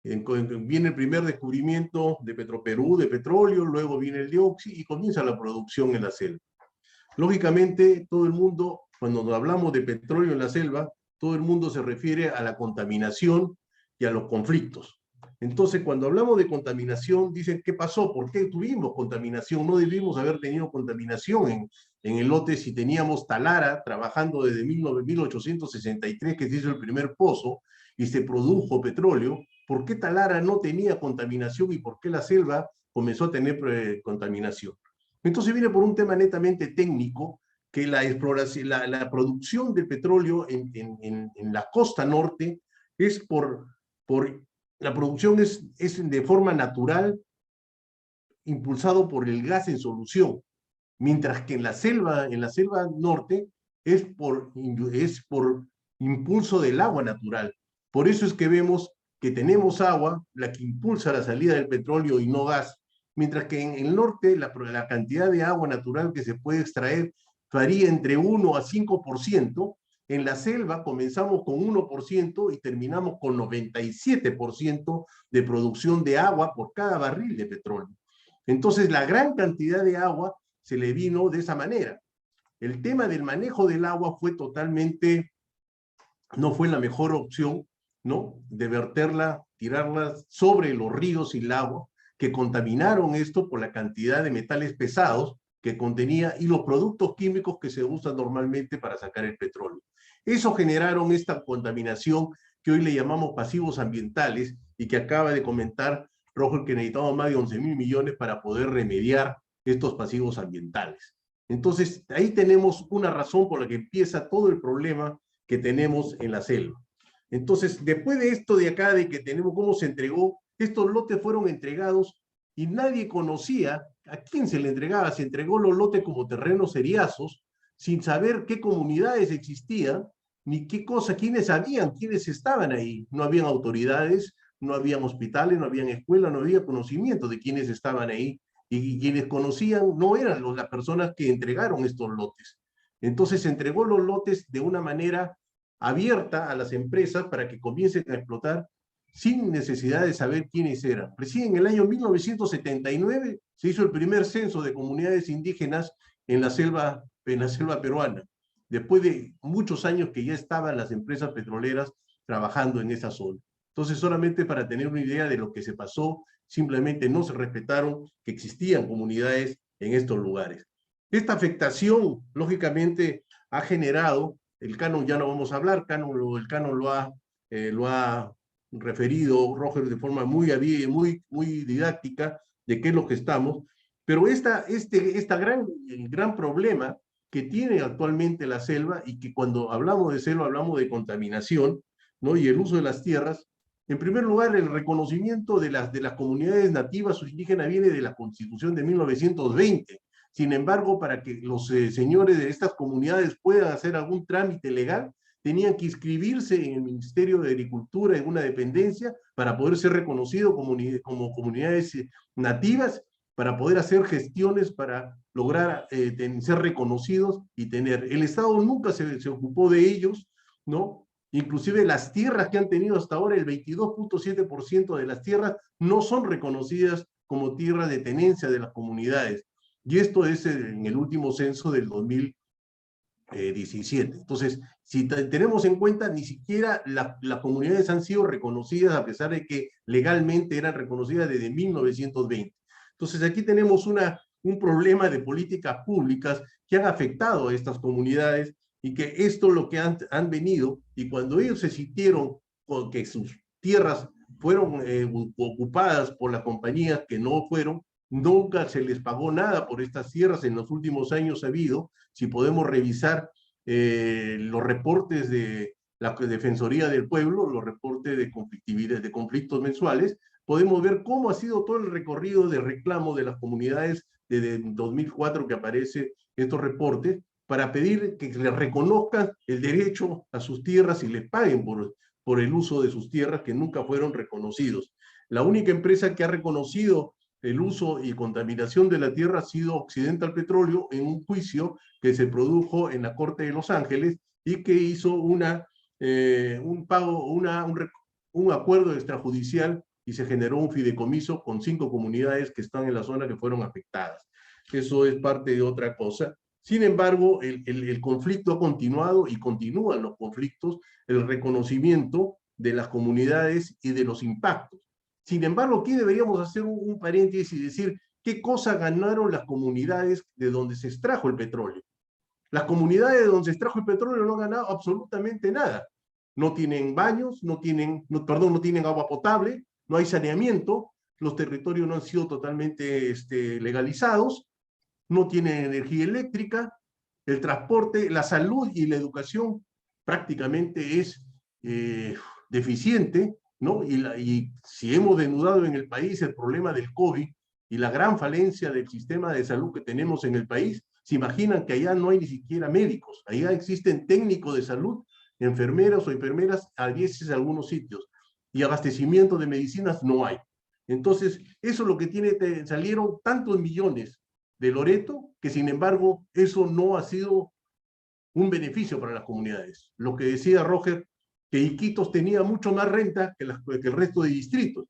Viene el primer descubrimiento de Petroperú, de petróleo, luego viene el dióxido y comienza la producción en la selva. Lógicamente, todo el mundo, cuando hablamos de petróleo en la selva, todo el mundo se refiere a la contaminación y a los conflictos. Entonces, cuando hablamos de contaminación, dicen, ¿qué pasó? ¿Por qué tuvimos contaminación? No debimos haber tenido contaminación en el lote si teníamos Talara trabajando desde 1863, que se hizo el primer pozo y se produjo petróleo. ¿Por qué Talara no tenía contaminación y por qué la selva comenzó a tener contaminación? Entonces viene por un tema netamente técnico, que la exploración, la producción de petróleo en la costa norte es la producción es de forma natural, impulsado por el gas en solución, mientras que en la selva norte es por impulso del agua natural. Por eso es que vemos que tenemos agua, la que impulsa la salida del petróleo y no gas, mientras que en el norte la cantidad de agua natural que se puede extraer varía entre 1 a 5%, en la selva comenzamos con 1% y terminamos con 97% de producción de agua por cada barril de petróleo. Entonces la gran cantidad de agua se le vino de esa manera. El tema del manejo del agua fue totalmente, no fue la mejor opción, ¿no? De verterla, tirarla sobre los ríos y lagos, que contaminaron esto por la cantidad de metales pesados que contenía y los productos químicos que se usan normalmente para sacar el petróleo. Eso generaron esta contaminación que hoy le llamamos pasivos ambientales y que acaba de comentar Roger, que necesitamos más de 11.000 millones para poder remediar estos pasivos ambientales. Entonces, ahí tenemos una razón por la que empieza todo el problema que tenemos en la selva. Entonces, después de esto de acá, de que tenemos cómo se entregó, estos lotes fueron entregados y nadie conocía a quién se le entregaba. Se entregó los lotes como terrenos seriazos, sin saber qué comunidades existían, ni qué cosa, quiénes sabían, quiénes estaban ahí. No habían autoridades, no habían hospitales, no habían escuelas, no había conocimiento de quiénes estaban ahí. Y quienes conocían no eran las personas que entregaron estos lotes. Entonces se entregó los lotes de una manera abierta a las empresas para que comiencen a explotar sin necesidad de saber quiénes eran. Recién en el año 1979 se hizo el primer censo de comunidades indígenas en la selva peruana, después de muchos años que ya estaban las empresas petroleras trabajando en esa zona. Entonces, solamente para tener una idea de lo que se pasó, simplemente no se respetaron que existían comunidades en estos lugares. Esta afectación, lógicamente, ha generado, el canon ya no vamos a hablar, el canon lo ha referido Roger de forma muy didáctica de qué es lo que estamos, pero gran problema que tiene actualmente la selva, y que cuando hablamos de selva hablamos de contaminación, ¿no? Y el uso de las tierras. En primer lugar, el reconocimiento de las comunidades nativas o indígenas viene de la Constitución de 1920. Sin embargo, para que los señores de estas comunidades puedan hacer algún trámite legal, tenían que inscribirse en el Ministerio de Agricultura, en una dependencia, para poder ser reconocidos como comunidades nativas, para poder hacer gestiones para lograr ser reconocidos y tener. El Estado nunca se ocupó de ellos, ¿no? Inclusive las tierras que han tenido hasta ahora, el 22.7% de las tierras no son reconocidas como tierras de tenencia de las comunidades. Y esto es en el último censo del 2017. Entonces, si tenemos en cuenta, ni siquiera las comunidades han sido reconocidas, a pesar de que legalmente eran reconocidas desde 1920. Entonces, aquí tenemos un problema de políticas públicas que han afectado a estas comunidades, y que esto es lo que han venido, y cuando ellos se sintieron con que sus tierras fueron ocupadas por las compañías que no fueron, nunca se les pagó nada por estas tierras. En los últimos años ha habido, si podemos revisar los reportes de la Defensoría del Pueblo, los reportes de conflictividad, de conflictos mensuales, podemos ver cómo ha sido todo el recorrido de reclamo de las comunidades desde 2004 que aparecen estos reportes, para pedir que les reconozcan el derecho a sus tierras y les paguen por el uso de sus tierras, que nunca fueron reconocidos. La única empresa que ha reconocido el uso y contaminación de la tierra ha sido Occidental Petróleo, en un juicio que se produjo en la Corte de Los Ángeles, y que hizo un acuerdo extrajudicial, y se generó un fideicomiso con 5 comunidades que están en la zona que fueron afectadas. Eso es parte de otra cosa. Sin embargo, el conflicto ha continuado y continúan los conflictos, el reconocimiento de las comunidades y de los impactos. Sin embargo, aquí deberíamos hacer un paréntesis y decir qué cosa ganaron las comunidades de donde se extrajo el petróleo. Las comunidades de donde se extrajo el petróleo no han ganado absolutamente nada. No tienen baños, no tienen agua potable, no hay saneamiento, los territorios no han sido totalmente legalizados, no tienen energía eléctrica, el transporte, la salud y la educación prácticamente es deficiente, ¿no? Y si hemos denudado en el país el problema del COVID y la gran falencia del sistema de salud que tenemos en el país, se imaginan que allá no hay ni siquiera médicos, allá existen técnicos de salud, enfermeras o enfermeras a veces en algunos sitios, y abastecimiento de medicinas no hay. Entonces, eso es lo que salieron tantos millones de Loreto, que sin embargo eso no ha sido un beneficio para las comunidades. Lo que decía Roger, que Iquitos tenía mucho más renta que el resto de distritos.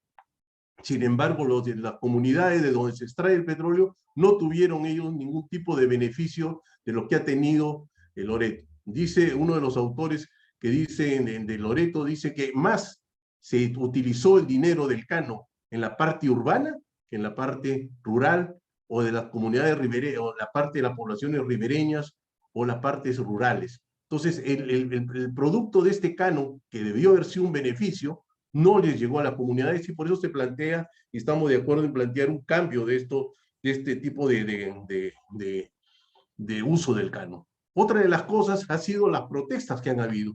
Sin embargo, las comunidades de donde se extrae el petróleo no tuvieron ellos ningún tipo de beneficio de lo que ha tenido el Loreto. Dice uno de los autores que dice de Loreto, dice que más se utilizó el dinero del Cano en la parte urbana que en la parte rural o de las comunidades ribereñas, o la parte de las poblaciones ribereñas o las partes rurales. Entonces, el producto de este Cano, que debió haber sido un beneficio, no les llegó a las comunidades y por eso se plantea, y estamos de acuerdo en plantear un cambio de este tipo de uso del Cano. Otra de las cosas ha sido las protestas que han habido.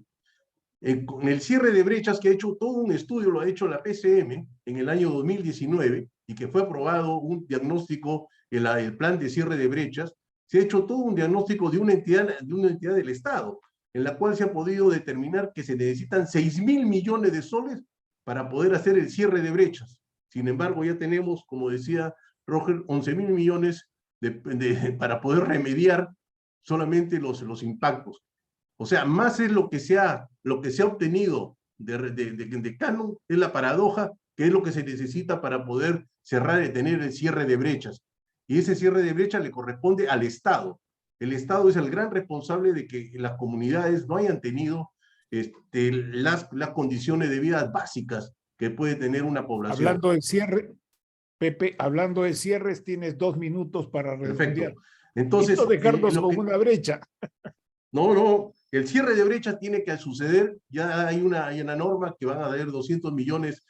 Con el cierre de brechas que ha hecho todo un estudio, lo ha hecho la PCM en el año 2019 y que fue aprobado un diagnóstico, el plan de cierre de brechas, se ha hecho todo un diagnóstico de una entidad del Estado, en la cual se ha podido determinar que se necesitan 6.000 millones de soles para poder hacer el cierre de brechas. Sin embargo, ya tenemos, como decía Roger, 11.000 millones para poder remediar solamente los impactos. O sea, más es lo que se ha obtenido de Cano, es la paradoja, que es lo que se necesita para poder cerrar y tener el cierre de brechas. Y ese cierre de brechas le corresponde al Estado. El Estado es el gran responsable de que las comunidades no hayan tenido las condiciones de vida básicas que puede tener una población. Hablando de cierre, Pepe, hablando de cierres, tienes 2 minutos para redondear. Perfecto. Entonces, y no dejarnos con una brecha. No, el cierre de brecha tiene que suceder, ya hay una norma que van a dar 200 millones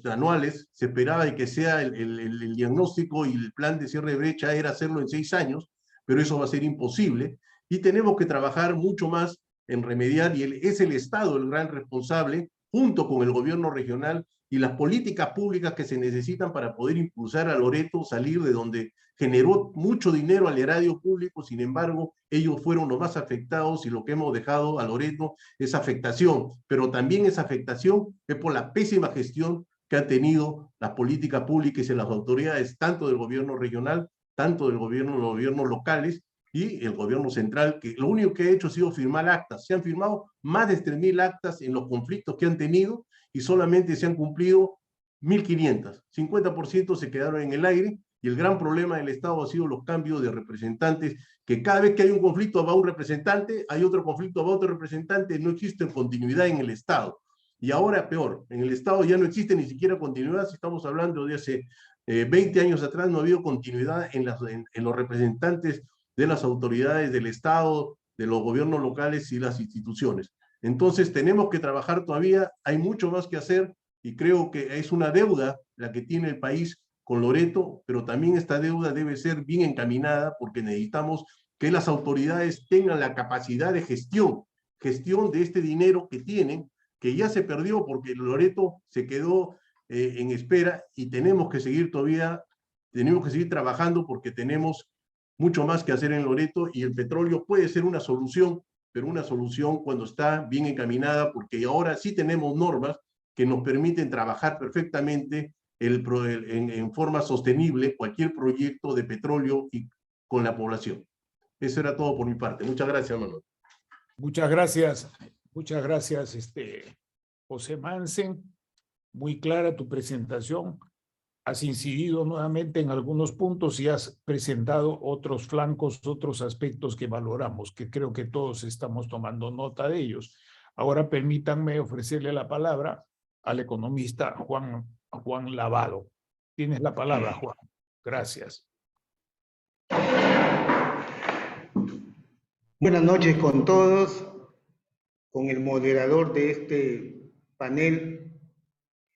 anuales, se esperaba de que sea el diagnóstico y el plan de cierre de brecha era hacerlo en 6 años, pero eso va a ser imposible y tenemos que trabajar mucho más en remediar y es el Estado el gran responsable junto con el gobierno regional y las políticas públicas que se necesitan para poder impulsar a Loreto salir de donde generó mucho dinero al erario público, sin embargo, ellos fueron los más afectados y lo que hemos dejado a Loreto es afectación, pero también esa afectación es por la pésima gestión que han tenido las políticas públicas y las autoridades, tanto del gobierno regional, tanto del gobierno, los gobiernos locales y el gobierno central, que lo único que ha hecho ha sido firmar actas. Se han firmado más de 3.000 actas en los conflictos que han tenido y solamente se han cumplido 1.500. 50% se quedaron en el aire y el gran problema del Estado ha sido los cambios de representantes, que cada vez que hay un conflicto va un representante, hay otro conflicto va otro representante, no existe continuidad en el Estado. Y ahora peor, en el Estado ya no existe ni siquiera continuidad, si estamos hablando de hace 20 años atrás, no ha habido continuidad en los representantes de las autoridades del Estado, de los gobiernos locales y las instituciones. Entonces tenemos que trabajar todavía, hay mucho más que hacer y creo que es una deuda la que tiene el país con Loreto, pero también esta deuda debe ser bien encaminada porque necesitamos que las autoridades tengan la capacidad de gestión de este dinero que tienen, que ya se perdió porque Loreto se quedó en espera y tenemos que seguir trabajando porque tenemos mucho más que hacer en Loreto y el petróleo puede ser una solución, pero una solución cuando está bien encaminada porque ahora sí tenemos normas que nos permiten trabajar perfectamente en forma sostenible cualquier proyecto de petróleo y con la población. Eso era todo por mi parte. Muchas gracias, Manuel. Muchas gracias, José Mansen. Muy clara tu presentación. Has incidido nuevamente en algunos puntos y has presentado otros flancos, otros aspectos que valoramos, que creo que todos estamos tomando nota de ellos. Ahora permítanme ofrecerle la palabra al economista Juan Lavado. Tienes la palabra, Juan. Gracias. Buenas noches con todos, con el moderador de este panel,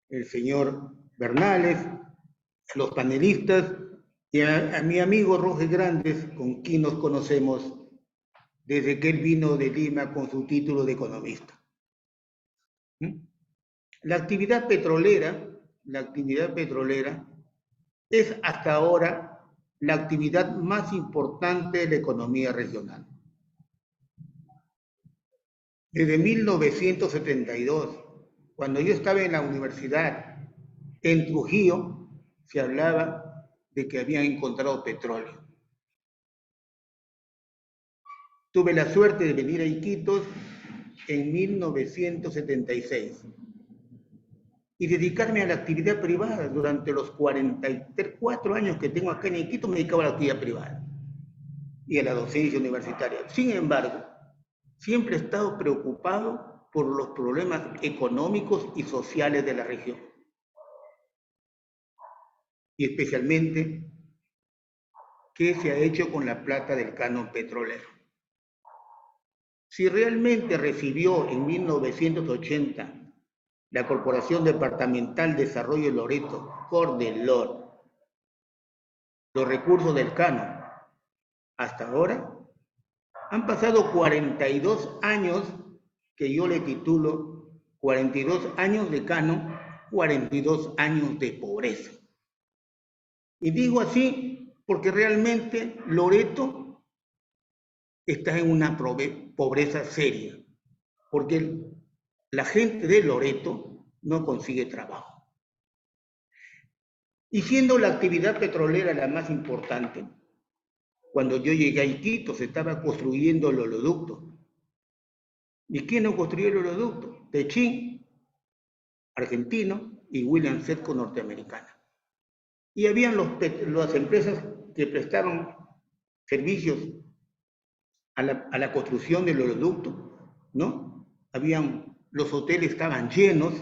el señor Bernales, los panelistas y a mi amigo Roger Grandes, con quien nos conocemos desde que él vino de Lima con su título de economista. La actividad petrolera es hasta ahora la actividad más importante de la economía regional. Desde 1972, cuando yo estaba en la universidad, en Trujillo, se hablaba de que habían encontrado petróleo. Tuve la suerte de venir a Iquitos en 1976. y dedicarme a la actividad privada. Durante los 44 años que tengo acá en Iquitos me dedicaba a la actividad privada y a la docencia universitaria. Sin embargo, siempre he estado preocupado por los problemas económicos y sociales de la región. Y especialmente, ¿qué se ha hecho con la plata del canon petrolero? Si realmente recibió en 1980 la Corporación Departamental de Desarrollo de Loreto, Cordelor, los recursos del canon, hasta ahora han pasado 42 años que yo le titulo 42 años de canon, 42 años de pobreza. Y digo así porque realmente Loreto está en una pobreza seria, porque la gente de Loreto no consigue trabajo. Y siendo la actividad petrolera la más importante, cuando yo llegué a Iquitos se estaba construyendo el oleoducto. ¿Y quién no construyó el oleoducto? Techín, argentino, y William Setco, norteamericana. Y habían las empresas que prestaron servicios a la construcción del oleoducto, ¿no? Los hoteles estaban llenos,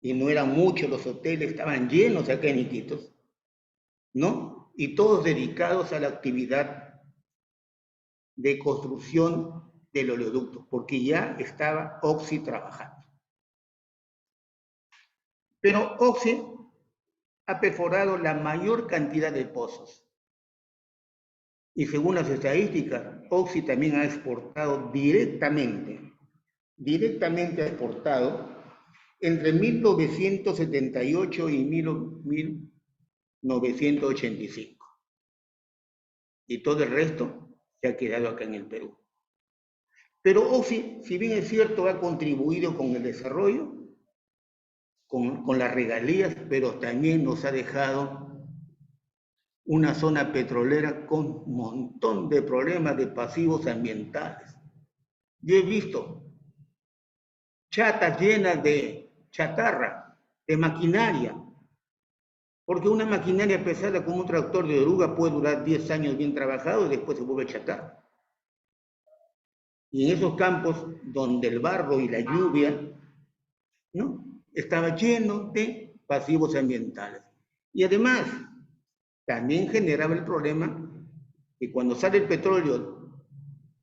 y no eran muchos los hoteles, estaban llenos acá en Iquitos, ¿no? Y todos dedicados a la actividad de construcción del oleoducto, porque ya estaba Oxy trabajando. Pero Oxy ha perforado la mayor cantidad de pozos. Y según las estadísticas, Oxy también ha exportado directamente ha exportado entre 1978 y 1985. Y todo el resto se ha quedado acá en el Perú. Pero Oxy, si bien es cierto, ha contribuido con el desarrollo, con las regalías, pero también nos ha dejado una zona petrolera con un montón de problemas de pasivos ambientales. Yo he visto chatas llenas de chatarra, de maquinaria, porque una maquinaria pesada como un tractor de oruga puede durar 10 años bien trabajado y después se vuelve chatarra. Y en esos campos donde el barro y la lluvia, ¿no?, estaba lleno de pasivos ambientales. Y además, también generaba el problema que cuando sale el petróleo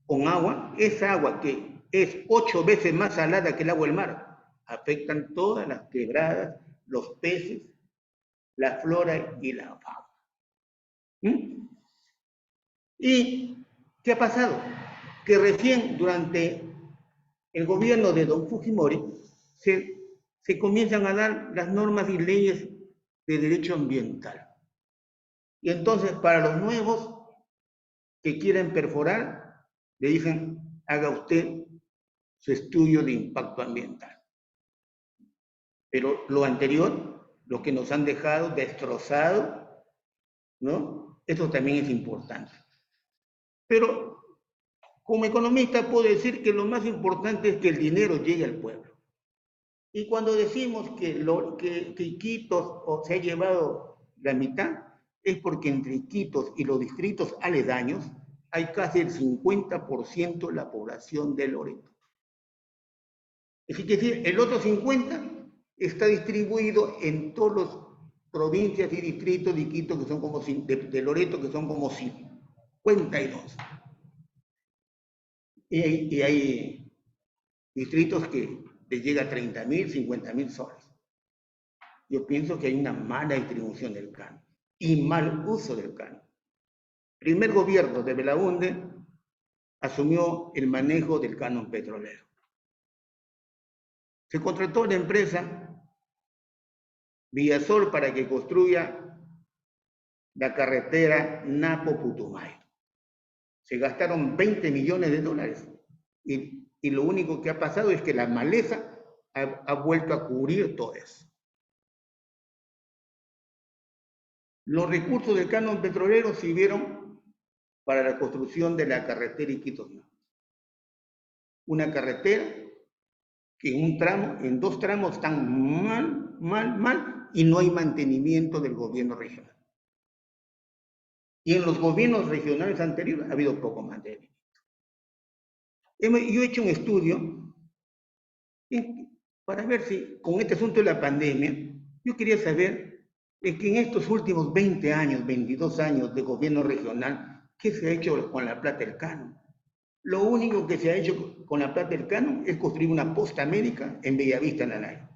con agua, esa agua que es 8 veces más salada que el agua del mar, afectan todas las quebradas, los peces, la flora y la fauna. ¿Y qué ha pasado? Que recién durante el gobierno de don Fujimori se comienzan a dar las normas y leyes de derecho ambiental. Y entonces para los nuevos que quieren perforar, le dicen, haga usted su estudio de impacto ambiental. Pero lo anterior, lo que nos han dejado destrozado, ¿no?, esto también es importante. Pero como economista puedo decir que lo más importante es que el dinero llegue al pueblo. Y cuando decimos que Iquitos se ha llevado la mitad, es porque entre Iquitos y los distritos aledaños hay casi el 50% de la población de Loreto. Es decir, el otro 50% está distribuido en todas las provincias y distritos de Iquitos, que son como de Loreto, que son como 52. Y hay distritos que les llega a 30.000, 50.000 soles. Yo pienso que hay una mala distribución del canon y mal uso del canon. El primer gobierno de Belaúnde asumió el manejo del canon petrolero. Se contrató a la empresa Villasol para que construya la carretera Napo-Putumayo. Se gastaron $20 millones y lo único que ha pasado es que la maleza ha vuelto a cubrir todo eso. Los recursos del canon petrolero sirvieron para la construcción de la carretera Iquitos. Una carretera que en un tramo, en 2 tramos están mal, y no hay mantenimiento del gobierno regional. Y en los gobiernos regionales anteriores ha habido poco mantenimiento. Yo he hecho un estudio para ver si con este asunto de la pandemia, yo quería saber que en estos últimos 20 años, 22 años de gobierno regional, ¿qué se ha hecho con la plata del canon? Lo único que se ha hecho con la plata del canon es construir una posta médica en Bellavista, Nanay.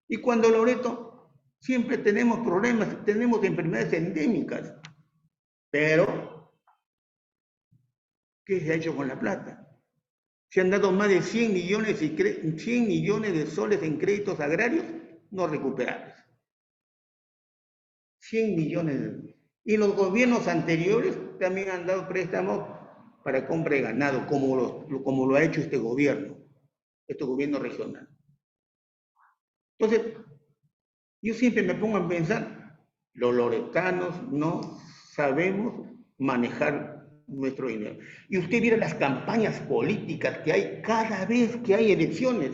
Y cuando Loreto, siempre tenemos problemas, tenemos enfermedades endémicas, pero ¿qué se ha hecho con la plata? Se han dado más de 100 millones de soles en créditos agrarios no recuperables. 100 millones. Y los gobiernos anteriores también han dado préstamos para compra de ganado, como lo ha hecho este gobierno regional. Entonces, yo siempre me pongo a pensar, los loretanos no sabemos manejar nuestro dinero. Y usted mira las campañas políticas que hay cada vez que hay elecciones.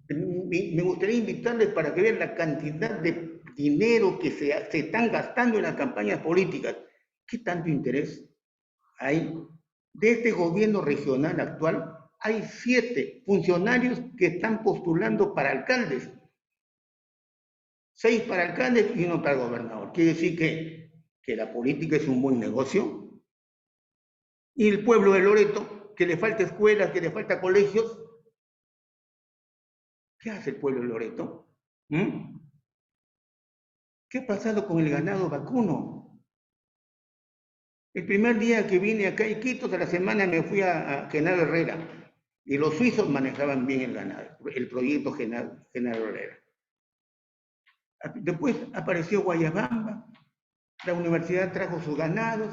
Me gustaría invitarles para que vean la cantidad de dinero que se están gastando en las campañas políticas. ¿Qué tanto interés hay? De este gobierno regional actual, hay 7 funcionarios que están postulando para alcaldes. 6 para alcaldes y 1 para gobernador. Quiere decir que la política es un buen negocio. Y el pueblo de Loreto, que le falta escuelas, que le falta colegios. ¿Qué hace el pueblo de Loreto? ¿Qué ha pasado con el ganado vacuno? El primer día que vine acá a Iquitos, a la semana me fui a Genaro Herrera. Y los suizos manejaban bien el ganado, el proyecto Genaro Herrera. Después apareció Guayabamba, la universidad trajo sus ganados,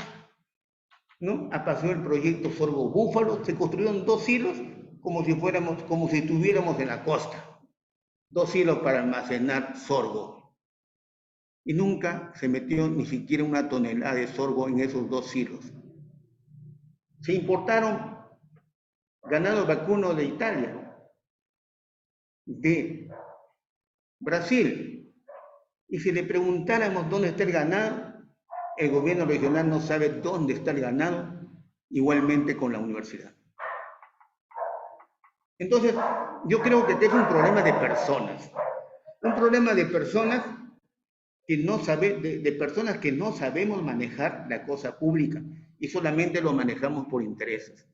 ¿no? Pasó el proyecto Sorgo Búfalo, se construyeron 2 hilos como si estuviéramos en la costa. 2 hilos para almacenar sorgo. Y nunca se metió ni siquiera 1 tonelada de sorgo en esos 2 hilos. Se importaron ganado vacuno de Italia, de Brasil. Y si le preguntáramos dónde está el ganado, el gobierno regional no sabe dónde está el ganado, igualmente con la universidad. Entonces, yo creo que este es un problema de personas. Un problema de personas que personas que no sabemos manejar la cosa pública y solamente lo manejamos por intereses.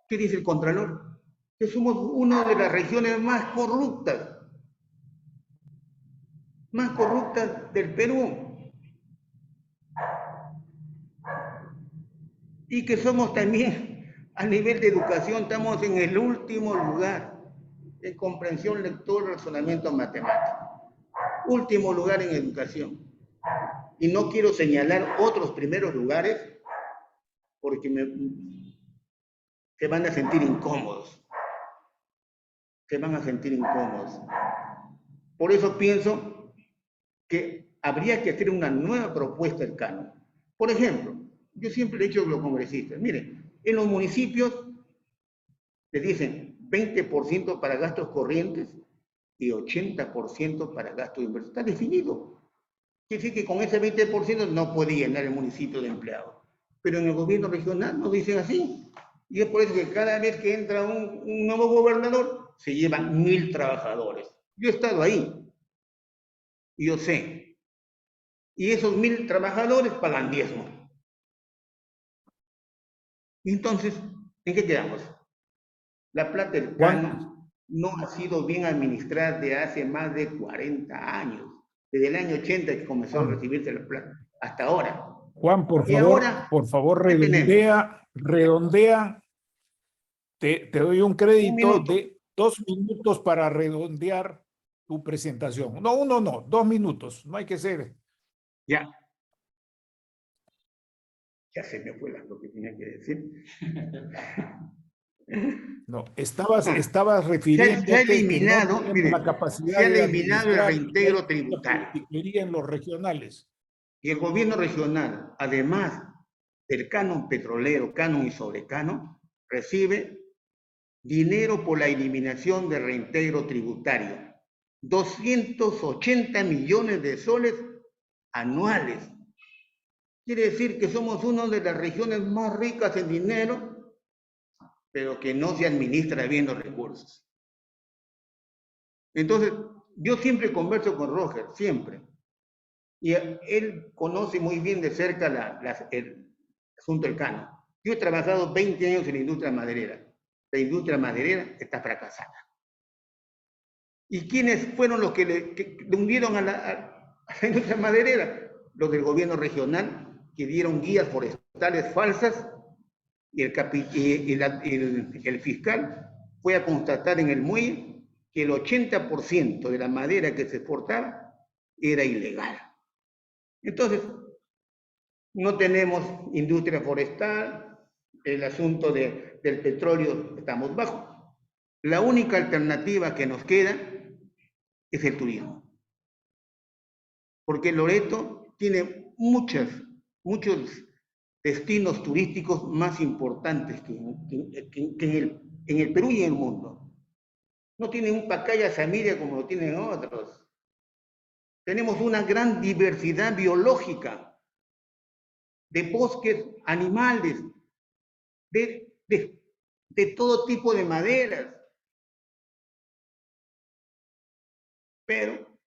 ¿Qué dice el Contralor? Que somos una de las regiones más corruptas del Perú. Y que somos también, a nivel de educación, estamos en el último lugar en comprensión, lectura, razonamiento matemático. Último lugar en educación. Y no quiero señalar otros primeros lugares porque se van a sentir incómodos. Por eso pienso que habría que hacer una nueva propuesta del canon. Por ejemplo, yo siempre he dicho a los congresistas, miren, en los municipios les dicen 20% para gastos corrientes y 80% para gastos de inversión. Está definido. Quiere decir que con ese 20% no puede llenar el municipio de empleados. Pero en el gobierno regional nos dicen así. Y es por eso que cada vez que entra un nuevo gobernador, se llevan 1000 trabajadores. Yo he estado ahí. Y yo sé. Y esos 1000 trabajadores pagan diezmo. Y entonces, ¿en qué quedamos? La plata del canon no ha sido bien administrada desde hace más de 40 años. Desde el año 80 que comenzó a recibirse la plata, hasta ahora. Juan, por favor, redondea. Te doy un crédito de 2 minutos para redondear tu presentación. No, 1 no, 2 minutos. No hay que ser. Ya. Ya se me fue lo que tenía que decir. No, estabas refiriéndote se ha eliminado, que no mire, la capacidad se ha de eliminado el reintegro tributario. En los regionales. Y el gobierno regional, además del canon petrolero, canon y sobrecanon, recibe dinero por la eliminación del reintegro tributario. 280 millones de soles anuales. Quiere decir que somos una de las regiones más ricas en dinero, pero que no se administra bien los recursos. Entonces, yo siempre converso con Roger, siempre. Y él conoce muy bien de cerca el asunto del canon. Yo he trabajado 20 años en la industria maderera. La industria maderera está fracasada. ¿Y quiénes fueron los que le hundieron a la industria maderera? Los del gobierno regional, que dieron guías forestales falsas, y el fiscal fue a constatar en el muelle que el 80% de la madera que se exportaba era ilegal. Entonces, no tenemos industria forestal, el asunto del petróleo estamos bajo. La única alternativa que nos queda es el turismo. Porque Loreto tiene muchos destinos turísticos más importantes que en el Perú y en el mundo. No tiene un Pacaya Samiria como lo tienen otros. Tenemos una gran diversidad biológica de bosques, animales, de todo tipo de maderas. Pero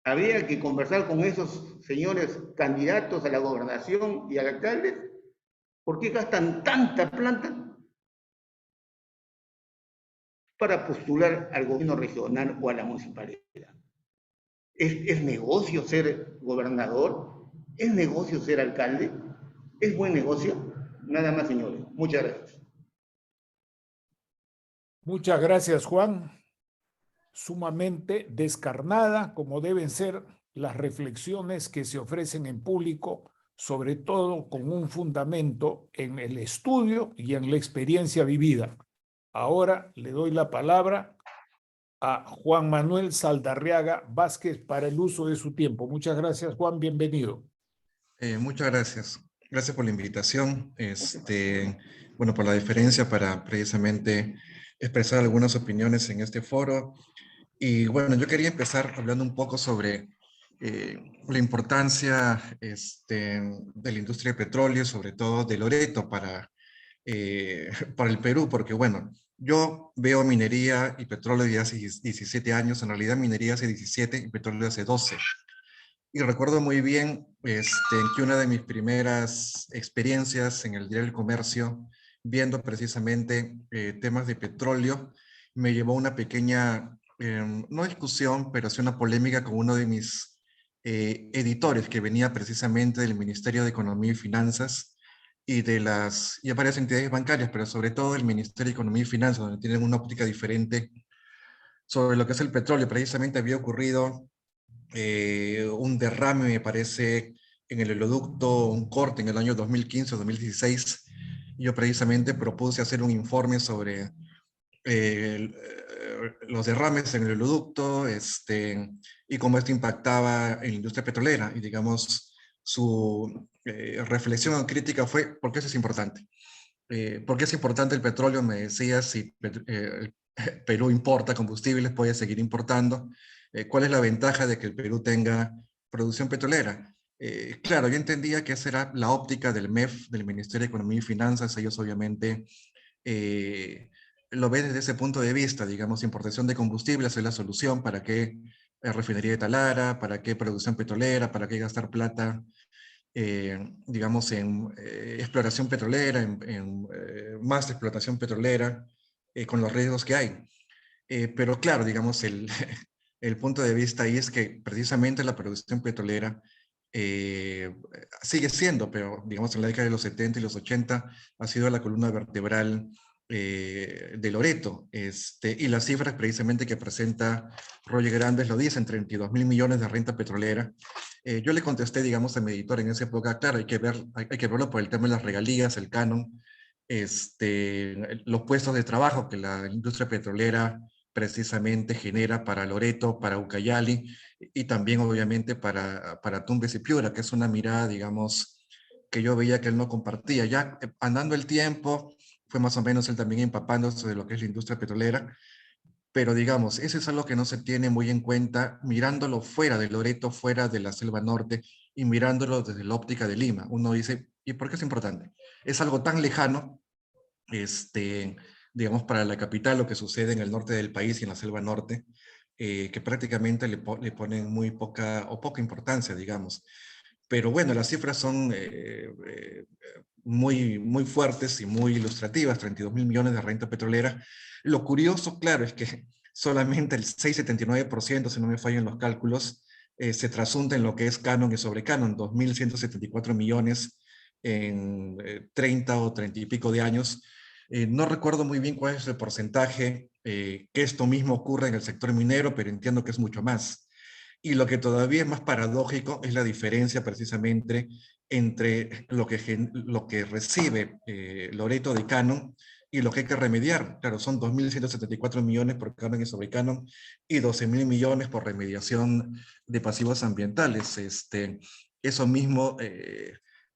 habría que conversar con esos señores candidatos a la gobernación y al alcalde. ¿Por qué gastan tanta plata para postular al gobierno regional o a la municipalidad? ¿Es negocio ser gobernador? ¿Es negocio ser alcalde? ¿Es buen negocio? Nada más, señores. Muchas gracias. Muchas gracias, Juan. Sumamente descarnada, como deben ser las reflexiones que se ofrecen en público, sobre todo con un fundamento en el estudio y en la experiencia vivida. Ahora le doy la palabra a Juan Manuel Saldarriaga Vázquez para el uso de su tiempo. Muchas gracias, Juan. Bienvenido. Muchas gracias. Gracias por la invitación. Bueno, por la deferencia para precisamente expresar algunas opiniones en este foro. Y bueno, yo quería empezar hablando un poco sobre la importancia de la industria de petróleo, sobre todo de Loreto para el Perú, porque bueno, yo veo minería y petróleo desde hace 17 años, en realidad minería hace 17 y petróleo hace 12. Y recuerdo muy bien que una de mis primeras experiencias en el Diario del Comercio, viendo precisamente temas de petróleo, me llevó a una pequeña, no discusión, pero sí una polémica con uno de mis editores que venía precisamente del Ministerio de Economía y Finanzas y de varias entidades bancarias, pero sobre todo el Ministerio de Economía y Finanzas, donde tienen una óptica diferente sobre lo que es el petróleo. Precisamente había ocurrido un derrame, me parece, en el oleoducto, un corte en el año 2015 o 2016. Yo precisamente propuse hacer un informe sobre los derrames en el oleoducto y cómo esto impactaba en la industria petrolera. Y digamos, su reflexión o crítica fue, ¿por qué eso es importante? ¿Por qué es importante el petróleo? Me decía, si Perú importa combustibles, puede seguir importando. ¿Cuál es la ventaja de que el Perú tenga producción petrolera? Claro, yo entendía que esa era la óptica del MEF, del Ministerio de Economía y Finanzas. Ellos obviamente lo ven desde ese punto de vista, digamos, importación de combustibles es la solución. ¿Para qué refinería de Talara? ¿Para qué producción petrolera? ¿Para qué gastar plata? Digamos, en exploración petrolera, en más explotación petrolera, con los riesgos que hay. Pero claro, digamos, el punto de vista ahí es que precisamente la producción petrolera sigue siendo, pero digamos en la década de los 70 y los 80 ha sido la columna vertebral de Loreto. Y las cifras precisamente que presenta Roger Grandes lo dicen, 32.000 millones de renta petrolera. Yo le contesté, digamos, a mi editor en esa época, claro, hay que verlo por el tema de las regalías, el canon, los puestos de trabajo que la industria petrolera precisamente genera para Loreto, para Ucayali y también obviamente para Tumbes y Piura, que es una mirada, digamos, que yo veía que él no compartía. Ya andando el tiempo, fue más o menos él también empapándose de lo que es la industria petrolera, pero digamos, eso es algo que no se tiene muy en cuenta mirándolo fuera de Loreto, fuera de la Selva Norte y mirándolo desde la óptica de Lima. Uno dice, ¿y por qué es importante? Es algo tan lejano, digamos, para la capital, lo que sucede en el norte del país y en la Selva Norte, que prácticamente le ponen muy poca o poca importancia, digamos. Pero bueno, las cifras son muy fuertes y muy ilustrativas, 32.000 millones de renta petrolera. Lo curioso, claro, es que solamente el 6,79%, si no me fallan los cálculos, se trasunta en lo que es canon y sobre canon, 2.174 millones en 30 o 30 y pico de años. No recuerdo muy bien cuál es el porcentaje que esto mismo ocurre en el sector minero, pero entiendo que es mucho más. Y lo que todavía es más paradójico es la diferencia precisamente entre lo que recibe Loreto de canon y lo que hay que remediar. Claro, son 2.174 millones por canon y sobre canon y 12.000 millones por remediación de pasivos ambientales. Eso mismo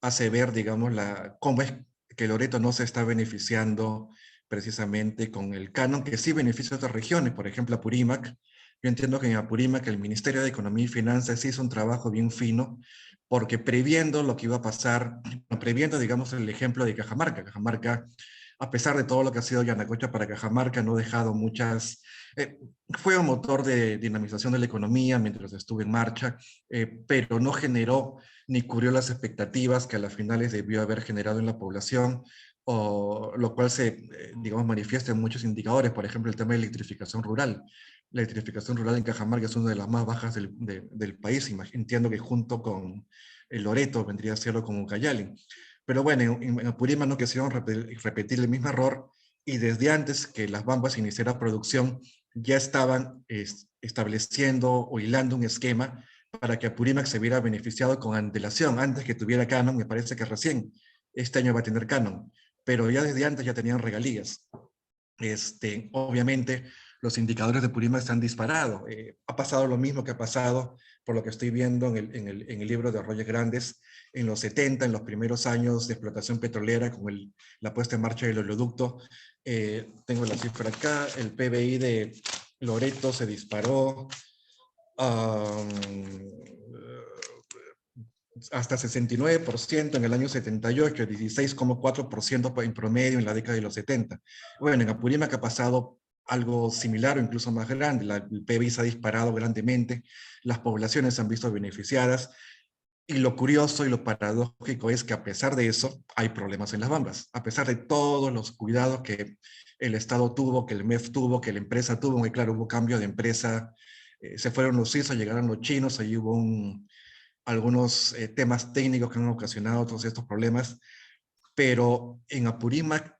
hace ver, digamos, cómo es que Loreto no se está beneficiando precisamente con el canon, que sí beneficia a otras regiones, por ejemplo, Apurímac. Yo entiendo que en Apurímac el Ministerio de Economía y Finanzas hizo un trabajo bien fino, porque previendo lo que iba a pasar, previendo, digamos, el ejemplo de Cajamarca. Cajamarca, a pesar de todo lo que ha sido Yanacocha para Cajamarca, no ha dejado fue un motor de dinamización de la economía mientras estuvo en marcha, pero no generó ni cubrió las expectativas que a las finales debió haber generado en la población, lo cual digamos, manifiesta en muchos indicadores, por ejemplo, el tema de electrificación rural. La electrificación rural en Cajamarca es una de las más bajas del país, entiendo que junto con el Loreto vendría a serlo como Ucayali. Pero bueno, en Apurímac no quisieron repetir el mismo error y desde antes que las Bambas iniciara producción ya estaban estableciendo o hilando un esquema para que Apurímac se viera beneficiado con antelación, antes que tuviera canon. Me parece que recién este año va a tener canon, pero ya desde antes ya tenían regalías. Obviamente los indicadores de Apurímac se han disparado. Ha pasado lo mismo que ha pasado, por lo que estoy viendo en el libro de Arroyos Grandes, en los 70, en los primeros años de explotación petrolera, con la puesta en marcha del oleoducto. Tengo la cifra acá, el PBI de Loreto se disparó hasta 69% en el año 78, 16,4% en promedio en la década de los 70. Bueno, en Apurímac ha pasado algo similar o incluso más grande. El PBI se ha disparado grandemente, las poblaciones se han visto beneficiadas, y lo curioso y lo paradójico es que a pesar de eso hay problemas en las Bambas. A pesar de todos los cuidados que el Estado tuvo, que el MEF tuvo, que la empresa tuvo, muy claro, hubo cambio de empresa, se fueron los suizos, llegaron los chinos, ahí hubo algunos temas técnicos que han ocasionado todos estos problemas, pero en Apurímac,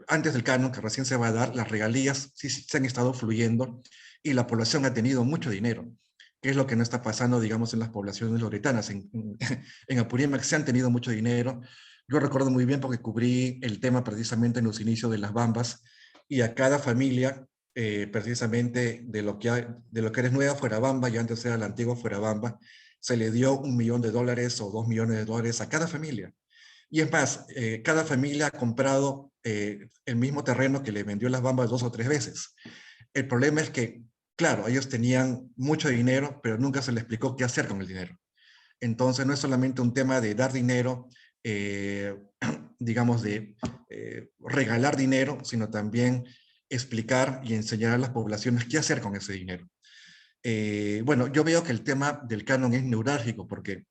antes del canon, que recién se va a dar, las regalías sí se han estado fluyendo y la población ha tenido mucho dinero, que es lo que no está pasando, digamos, en las poblaciones loretanas. En Apurímac se han tenido mucho dinero. Yo recuerdo muy bien porque cubrí el tema precisamente en los inicios de las Bambas, y a cada familia, precisamente de lo que eres nueva Fuerabamba, y antes era la antigua Fuerabamba, se le dio $1 millón o $2 millones a cada familia. Y es más, cada familia ha comprado el mismo terreno que le vendió las Bambas 2 o 3 veces. El problema es que, claro, ellos tenían mucho dinero, pero nunca se les explicó qué hacer con el dinero. Entonces no es solamente un tema de dar dinero, digamos, de regalar dinero, sino también explicar y enseñar a las poblaciones qué hacer con ese dinero. Bueno, yo veo que el tema del canon es neurálgico porque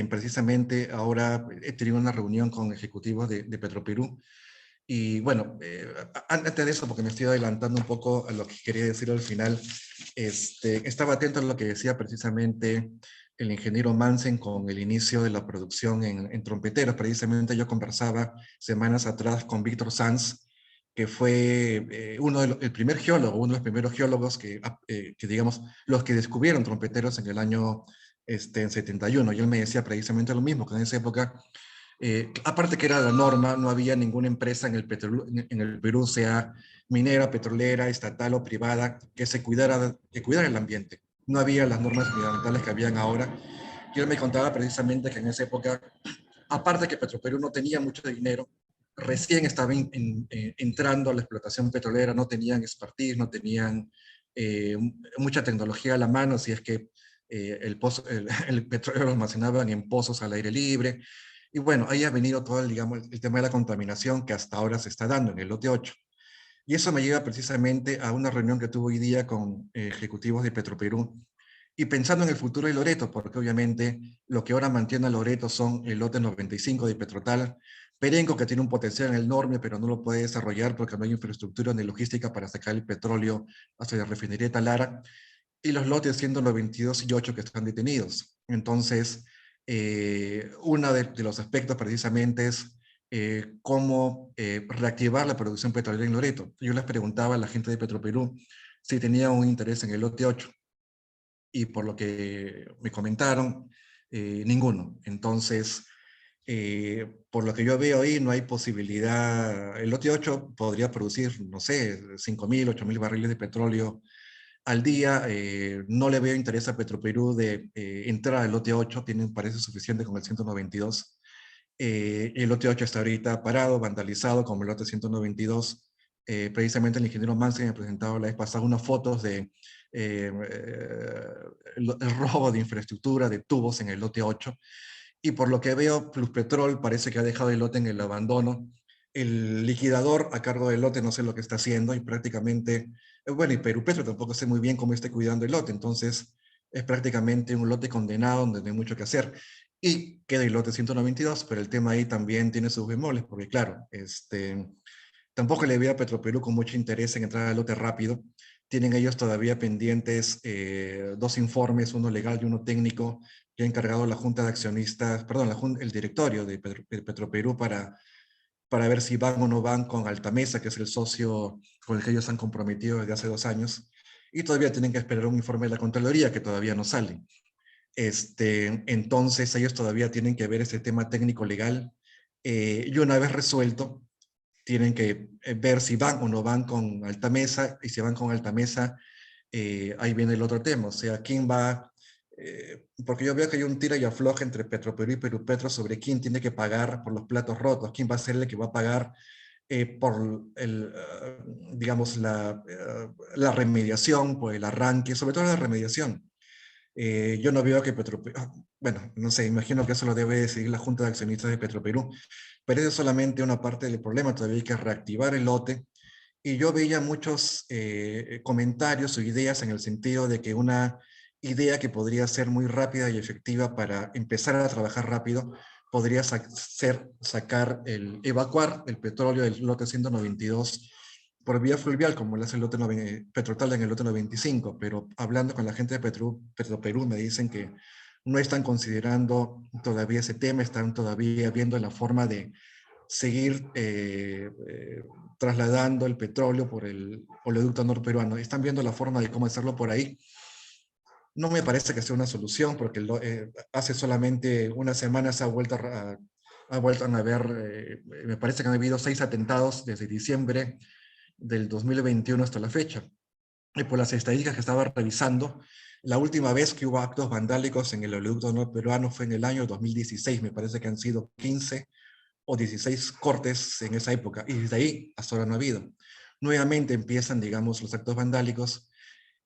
precisamente ahora he tenido una reunión con ejecutivos de Petroperú y bueno, antes de eso, porque me estoy adelantando un poco a lo que quería decir al final, estaba atento a lo que decía precisamente el ingeniero Mansen con el inicio de la producción en Trompeteros. Precisamente yo conversaba semanas atrás con Víctor Sanz, que fue el primer geólogo, uno de los primeros geólogos que digamos, los que descubrieron Trompeteros en el año en 71. Y él me decía precisamente lo mismo, que en esa época, aparte que era la norma, no había ninguna empresa en el Perú, sea minera, petrolera, estatal o privada, que cuidara el ambiente. No había las normas medioambientales que habían ahora. Y él me contaba precisamente que en esa época, aparte que Petroperú no tenía mucho dinero, recién estaba entrando a la explotación petrolera, no tenían expertise, no tenían mucha tecnología a la mano, si es que el petróleo lo almacenaban en pozos al aire libre. Y bueno, ahí ha venido todo digamos, el tema de la contaminación que hasta ahora se está dando en el lote 8. Y eso me lleva precisamente a una reunión que tuve hoy día con ejecutivos de Petroperú, y pensando en el futuro de Loreto, porque obviamente lo que ahora mantiene a Loreto son el lote 95 de Petrotal, Perenco, que tiene un potencial enorme, pero no lo puede desarrollar porque no hay infraestructura ni logística para sacar el petróleo hacia la refinería de Talara, y los lotes 192 y 8 que están detenidos. Entonces, uno de los aspectos precisamente es cómo reactivar la producción petrolera en Loreto. Yo les preguntaba a la gente de Petroperú si tenían un interés en el lote 8, y por lo que me comentaron, ninguno. Entonces, por lo que yo veo ahí, no hay posibilidad. El lote 8 podría producir, no sé, 5.000, 8.000 barriles de petróleo al día. No le veo interés a Petroperú de entrar al lote 8, tienen, parece suficiente con el 192. El lote 8 está ahorita parado, vandalizado, como el lote 192. Precisamente el ingeniero Mansi me presentado la vez pasada unas fotos de el robo de infraestructura, de tubos en el lote 8. Y por lo que veo, Pluspetrol parece que ha dejado el lote en el abandono. El liquidador a cargo del lote no sé lo que está haciendo, y prácticamente, bueno, y Perupetro tampoco sé muy bien cómo esté cuidando el lote, entonces es prácticamente un lote condenado donde no hay mucho que hacer. Y queda el lote 192, pero el tema ahí también tiene sus bemoles, porque claro, tampoco le veo a Petroperú con mucho interés en entrar al lote rápido. Tienen ellos todavía pendientes 2 informes, uno legal y uno técnico, que ha encargado la Junta de Accionistas, perdón, el directorio de Petroperú para ver si van o no van con Altamesa, que es el socio con el que ellos han comprometido desde hace 2 años. Y todavía tienen que esperar un informe de la Contraloría que todavía no sale. Entonces ellos todavía tienen que ver ese tema técnico legal, y una vez resuelto, tienen que ver si van o no van con Altamesa, y si van con Altamesa, ahí viene el otro tema, o sea, quién va, porque yo veo que hay un tira y afloja entre Petroperú y Perupetro sobre quién tiene que pagar por los platos rotos, quién va a ser el que va a pagar por digamos, la remediación, por el arranque, sobre todo la remediación. Yo no veo que Petroperú, bueno, no sé, imagino que eso lo debe decidir la Junta de Accionistas de Petroperú, pero eso es solamente una parte del problema, todavía hay que reactivar el lote. Y yo veía muchos comentarios o ideas en el sentido de que una idea que podría ser muy rápida y efectiva para empezar a trabajar rápido podría ser evacuar el petróleo del lote 192 por vía fluvial, como lo hace el lote Petrotal en el lote 95, pero hablando con la gente de Petroperú me dicen que no están considerando todavía ese tema, están todavía viendo la forma de seguir trasladando el petróleo por el oleoducto norperuano. Están viendo la forma de cómo hacerlo por ahí. No me parece que sea una solución, porque hace solamente unas semanas ha vuelto a haber, me parece que han habido 6 atentados desde diciembre del 2021 hasta la fecha. Y por las estadísticas que estaba revisando, la última vez que hubo actos vandálicos en el oleoducto norperuano fue en el año 2016, me parece que han sido 15 o 16 cortes en esa época, y desde ahí hasta ahora no ha habido. Nuevamente empiezan, digamos, los actos vandálicos,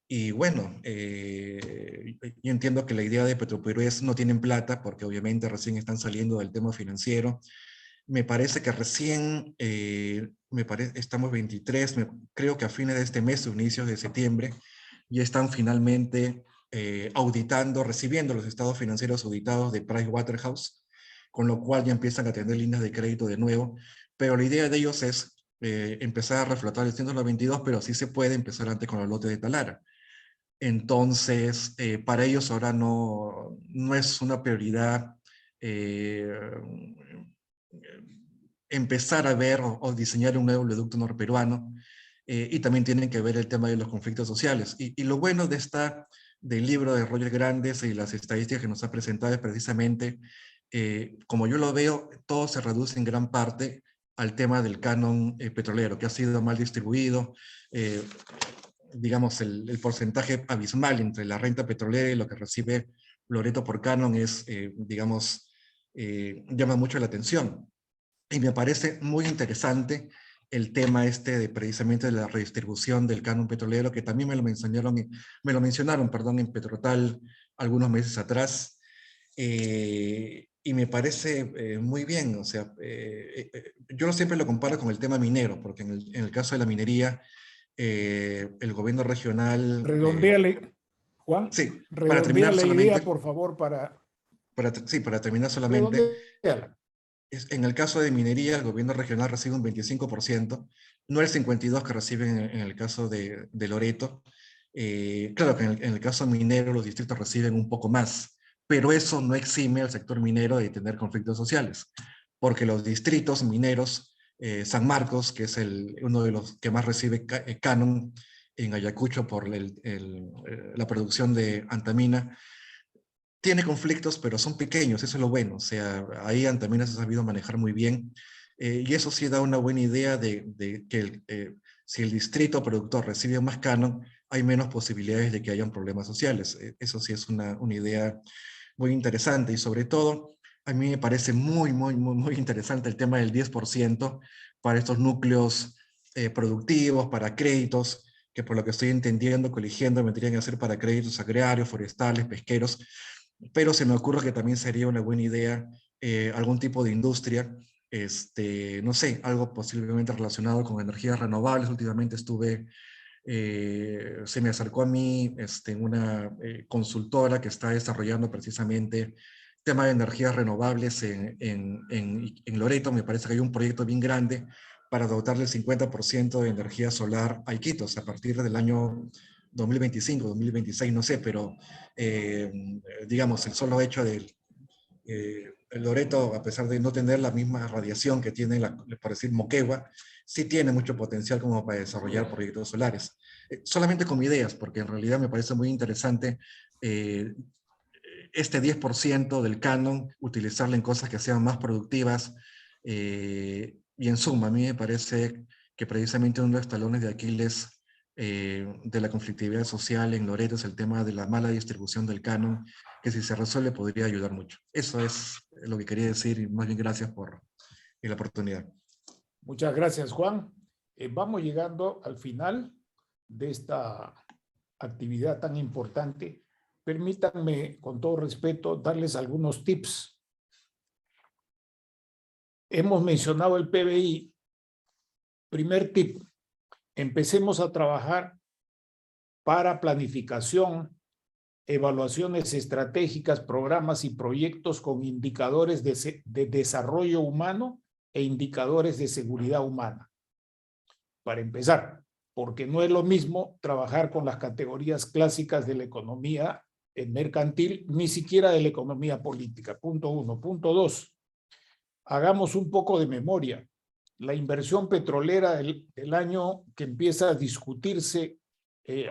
y bueno, yo entiendo que la idea de Petroperú es no tienen plata, porque obviamente recién están saliendo del tema financiero. Me parece que recién, estamos 23, creo que a fines de este mes o inicios de septiembre, ya están finalmente auditando, recibiendo los estados financieros auditados de Pricewaterhouse, con lo cual ya empiezan a tener líneas de crédito de nuevo, pero la idea de ellos es empezar a reflotar el 192, pero sí se puede empezar antes con el lote de Talara. Entonces, para ellos ahora no es una prioridad empezar a ver o diseñar un nuevo oleoducto norperuano, y también tienen que ver el tema de los conflictos sociales. Y lo bueno del libro de Roger Grandes y las estadísticas que nos ha presentado es precisamente, como yo lo veo, todo se reduce en gran parte al tema del canon petrolero, que ha sido mal distribuido. Digamos, el porcentaje abismal entre la renta petrolera y lo que recibe Loreto por canon es, digamos, llama mucho la atención. Y me parece muy interesante el tema de precisamente de la redistribución del canon petrolero, que también me lo mencionaron, perdón, en Petrotal algunos meses atrás. Y me parece muy bien, o sea, yo siempre lo comparo con el tema minero, porque en el caso de la minería, el gobierno regional... Redondéale, Juan, sí, para redondea terminar la idea, solamente, por favor, para terminar solamente, redondéala. en el caso de minería, el gobierno regional recibe un 25%, no el 52% que reciben en el caso de Loreto. Claro que en el caso minero los distritos reciben un poco más, pero eso no exime al sector minero de tener conflictos sociales, porque los distritos mineros, San Marcos, que es uno de los que más recibe canon en Ayacucho por la producción de antamina, tiene conflictos, pero son pequeños, eso es lo bueno. O sea, ahí Antamina se ha sabido manejar muy bien. Y eso sí da una buena idea de que si el distrito productor recibe más canon, hay menos posibilidades de que hayan problemas sociales. Eso sí es una idea muy interesante. Y sobre todo, a mí me parece muy interesante el tema del 10% para estos núcleos productivos, para créditos, que por lo que estoy entendiendo, coligiendo, vendrían a ser para créditos agrarios, forestales, pesqueros, pero se me ocurre que también sería una buena idea algún tipo de industria, no sé, algo posiblemente relacionado con energías renovables. Últimamente se me acercó a mí una consultora que está desarrollando precisamente tema de energías renovables en Loreto. Me parece que hay un proyecto bien grande para dotarle el 50% de energía solar a Iquitos a partir del año 2025, 2026, no sé, pero digamos, el solo hecho de el Loreto, a pesar de no tener la misma radiación que tiene, por decir, Moquegua, sí tiene mucho potencial como para desarrollar proyectos solares. Solamente con ideas, porque en realidad me parece muy interesante este 10% del canon, utilizarlo en cosas que sean más productivas. Y en suma, a mí me parece que precisamente uno de los talones de Aquiles de la conflictividad social en Loreto es el tema de la mala distribución del canon, que si se resuelve podría ayudar mucho. Eso es lo que quería decir y más bien gracias por la oportunidad. Muchas gracias, Juan. Vamos llegando al final de esta actividad tan importante. Permítanme, con todo respeto, darles algunos tips. Hemos mencionado el PBI. Primer tip, empecemos a trabajar para planificación, evaluaciones estratégicas, programas y proyectos con indicadores de desarrollo humano e indicadores de seguridad humana. Para empezar, porque no es lo mismo trabajar con las categorías clásicas de la economía mercantil, ni siquiera de la economía política. Punto 1. Punto 2. Hagamos un poco de memoria. La inversión petrolera del año que empieza a discutirse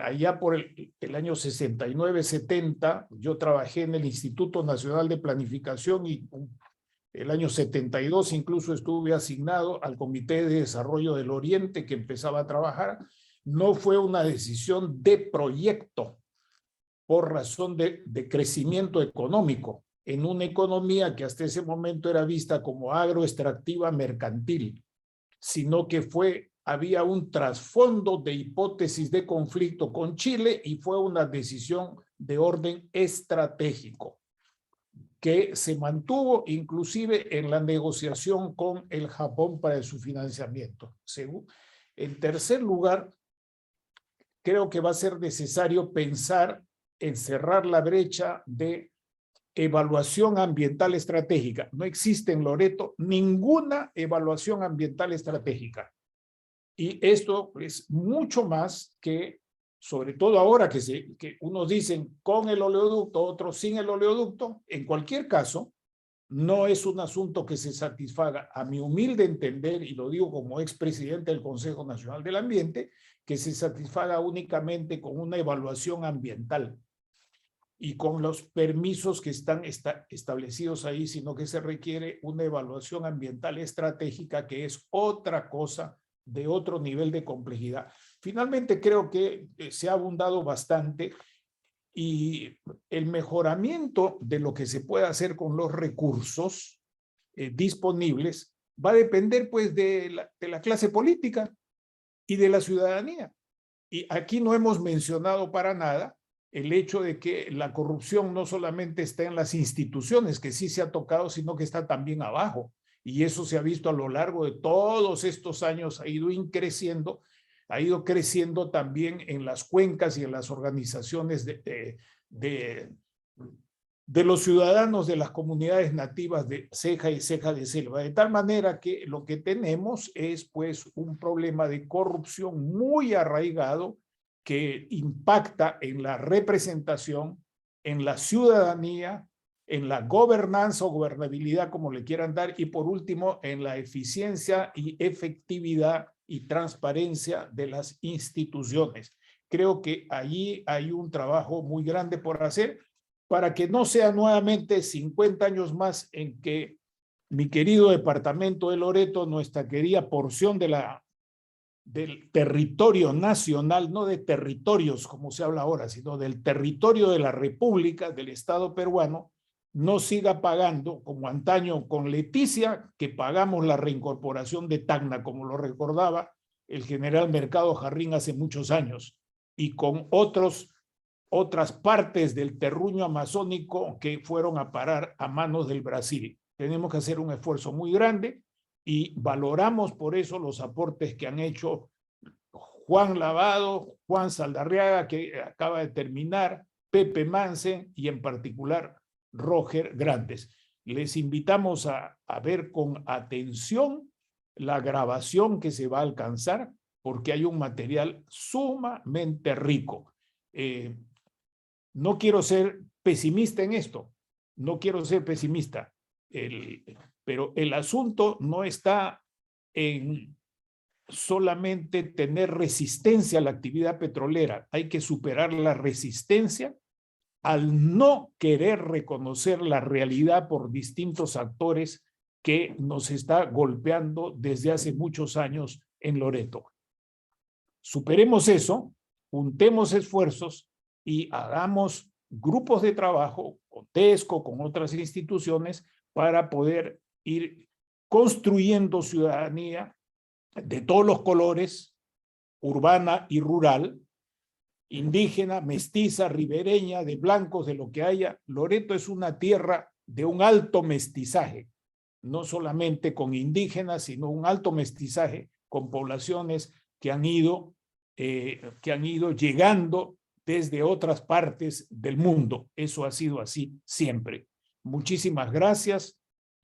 allá por el año 69-70, yo trabajé en el Instituto Nacional de Planificación y el año 72 incluso estuve asignado al Comité de Desarrollo del Oriente que empezaba a trabajar. No fue una decisión de proyecto por razón de crecimiento económico en una economía que hasta ese momento era vista como agroextractiva mercantil, sino que había un trasfondo de hipótesis de conflicto con Chile y fue una decisión de orden estratégico que se mantuvo inclusive en la negociación con el Japón para su financiamiento. En tercer lugar, creo que va a ser necesario pensar en cerrar la brecha de evaluación ambiental estratégica. No existe en Loreto ninguna evaluación ambiental estratégica. Y esto es mucho más que, sobre todo ahora que unos dicen con el oleoducto, otros sin el oleoducto, en cualquier caso, no es un asunto que se satisfaga, a mi humilde entender, y lo digo como expresidente del Consejo Nacional del Ambiente, que se satisfaga únicamente con una evaluación ambiental y con los permisos que están establecidos ahí, sino que se requiere una evaluación ambiental estratégica, que es otra cosa, de otro nivel de complejidad. Finalmente, creo que se ha abundado bastante y el mejoramiento de lo que se puede hacer con los recursos disponibles va a depender pues de la clase política y de la ciudadanía. Y aquí no hemos mencionado para nada el hecho de que la corrupción no solamente está en las instituciones, que sí se ha tocado, sino que está también abajo. Y eso se ha visto a lo largo de todos estos años, ha ido creciendo también en las cuencas y en las organizaciones de los ciudadanos de las comunidades nativas de ceja y ceja de selva, de tal manera que lo que tenemos es pues un problema de corrupción muy arraigado que impacta en la representación, en la ciudadanía, en la gobernanza o gobernabilidad, como le quieran dar, y por último, en la eficiencia y efectividad y transparencia de las instituciones. Creo que allí hay un trabajo muy grande por hacer para que no sea nuevamente 50 años más en que mi querido departamento de Loreto, nuestra querida porción del territorio nacional, no de territorios como se habla ahora, sino del territorio de la República, del Estado peruano, no siga pagando, como antaño con Leticia, que pagamos la reincorporación de Tacna, como lo recordaba el general Mercado Jarrín hace muchos años, y con otras partes del terruño amazónico que fueron a parar a manos del Brasil. Tenemos que hacer un esfuerzo muy grande y valoramos por eso los aportes que han hecho Juan Lavado, Juan Saldarriaga, que acaba de terminar, Pepe Mansen y en particular Roger Grandes. Les invitamos a ver con atención la grabación que se va a alcanzar porque hay un material sumamente rico. No quiero ser pesimista en esto, no quiero ser pesimista, pero el asunto no está en solamente tener resistencia a la actividad petrolera, hay que superar la resistencia al no querer reconocer la realidad por distintos actores que nos está golpeando desde hace muchos años en Loreto. Superemos eso, juntemos esfuerzos y hagamos grupos de trabajo con TESCO, con otras instituciones, para poder ir construyendo ciudadanía de todos los colores, urbana y rural, indígena, mestiza, ribereña, de blancos, de lo que haya. Loreto es una tierra de un alto mestizaje, no solamente con indígenas, sino un alto mestizaje con poblaciones que han ido llegando desde otras partes del mundo. Eso ha sido así siempre. Muchísimas gracias,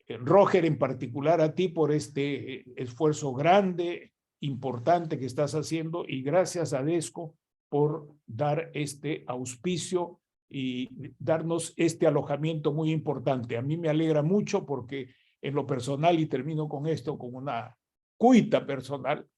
Roger, en particular a ti por este esfuerzo grande, importante que estás haciendo, y gracias a DESCO por dar este auspicio y darnos este alojamiento muy importante. A mí me alegra mucho porque en lo personal, y termino con esto, con una cuita personal,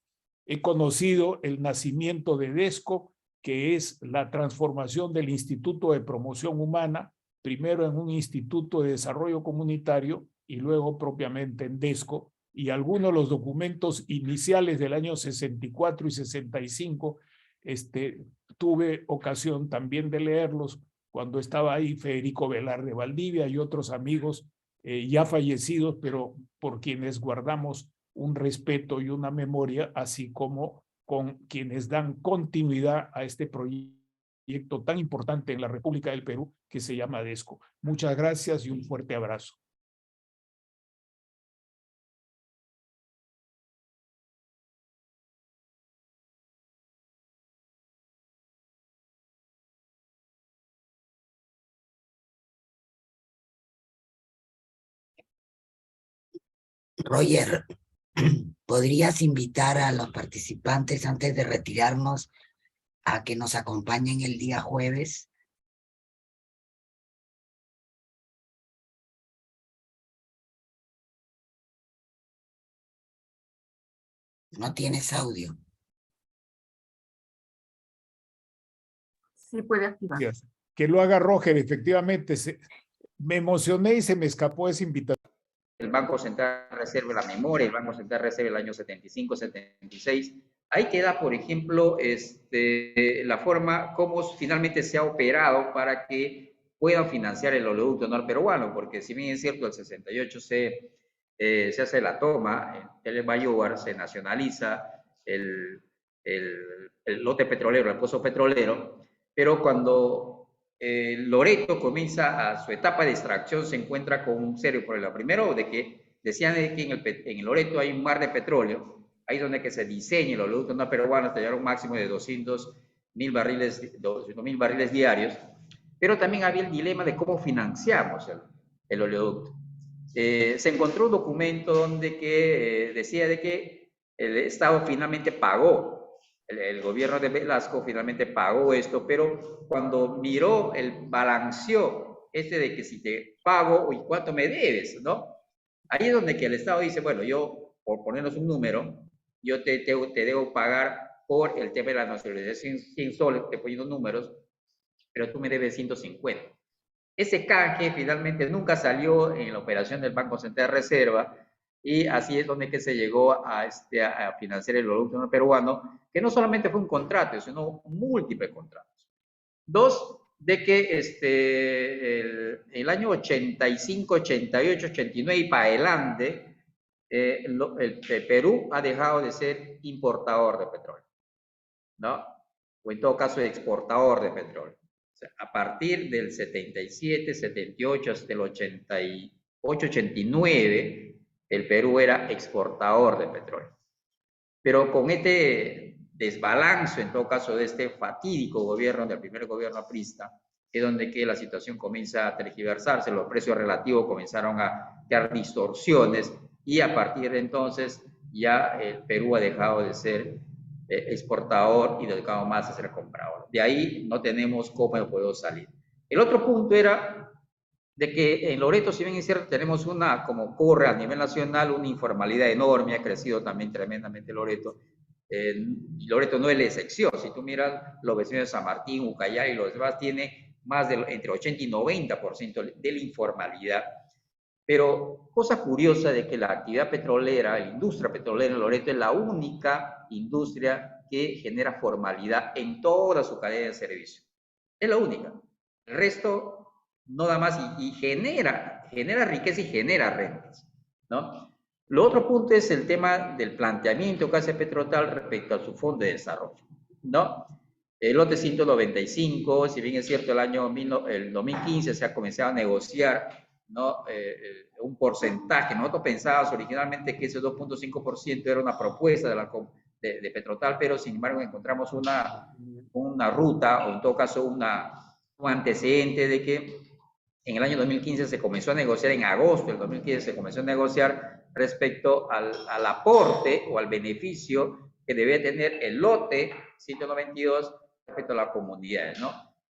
he conocido el nacimiento de DESCO, que es la transformación del Instituto de Promoción Humana, primero en un Instituto de Desarrollo Comunitario y luego propiamente en DESCO, y algunos de los documentos iniciales del año 64 y 65, tuve ocasión también de leerlos cuando estaba ahí Federico Velarde Valdivia y otros amigos ya fallecidos, pero por quienes guardamos un respeto y una memoria, así como con quienes dan continuidad a este proyecto tan importante en la República del Perú que se llama DESCO. Muchas gracias y un fuerte abrazo. Roger, ¿podrías invitar a los participantes antes de retirarnos a que nos acompañen el día jueves? No tienes audio. Sí, puede activar. Que lo haga Roger, efectivamente. Me emocioné y se me escapó esa invitación. El Banco Central reserva la memoria, el Banco Central reserva el año 75, 76. Ahí queda, por ejemplo, la forma como finalmente se ha operado para que puedan financiar el oleoducto norperuano, porque si bien es cierto, el 68 se se hace la toma en Telemayóvar, se nacionaliza el lote petrolero, el pozo petrolero, pero cuando Loreto comienza a su etapa de extracción se encuentra con un serio problema. Primero, de que decían que en el Loreto hay un mar de petróleo, ahí es donde que se diseña los oleoductos no peruanos hasta llegar a un máximo de 200.000 barriles diarios, pero también había el dilema de cómo financiamos el oleoducto. Se encontró un documento donde decía de que el Estado finalmente pagó, el gobierno de Velasco finalmente pagó esto, pero cuando miró balanceó de que si te pago y cuánto me debes, ¿no? Ahí es donde que el Estado dice, bueno, yo, por ponernos un número, yo te debo pagar por el tema de la nacionalización 100 soles, te poniendo números, pero tú me debes 150. Ese canje finalmente nunca salió en la operación del Banco Central de Reserva y así es donde que se llegó a financiar el oleoducto peruano, que no solamente fue un contrato, sino múltiples contratos. Dos, de que el año 85, 88, 89 y para adelante, el Perú ha dejado de ser importador de petróleo, ¿no? O en todo caso exportador de petróleo. A partir del 77, 78 hasta el 88, 89, el Perú era exportador de petróleo. Pero con este desbalance, en todo caso, de este fatídico gobierno, del primer gobierno aprista, es donde que la situación comienza a tergiversarse, los precios relativos comenzaron a crear distorsiones y a partir de entonces ya el Perú ha dejado de ser exportador y dedicado más a ser comprador. De ahí no tenemos cómo poder salir. El otro punto era de que en Loreto, si bien es cierto, tenemos como corre a nivel nacional, una informalidad enorme, ha crecido también tremendamente Loreto. Loreto no es la excepción. Si tú miras los vecinos de San Martín, Ucayali y los demás, tiene más de entre 80 y 90% de la informalidad. Pero cosa curiosa de que la actividad petrolera, la industria petrolera en Loreto es la única industria que genera formalidad en toda su cadena de servicio. Es la única. El resto no da más y genera riqueza y genera rentas, ¿no? Lo otro punto es el tema del planteamiento que hace Petrotal respecto a su fondo de desarrollo, ¿no? El lote 195, si bien es cierto, el 2015 se ha comenzado a negociar, ¿no? Un porcentaje. Nosotros pensábamos originalmente que ese 2.5% era una propuesta de Petrotal, pero sin embargo encontramos una ruta, o en todo caso un antecedente de que en el año 2015 se comenzó a negociar, en agosto del 2015 se comenzó a negociar respecto al aporte o al beneficio que debe tener el lote 192 respecto a las comunidades, ¿no?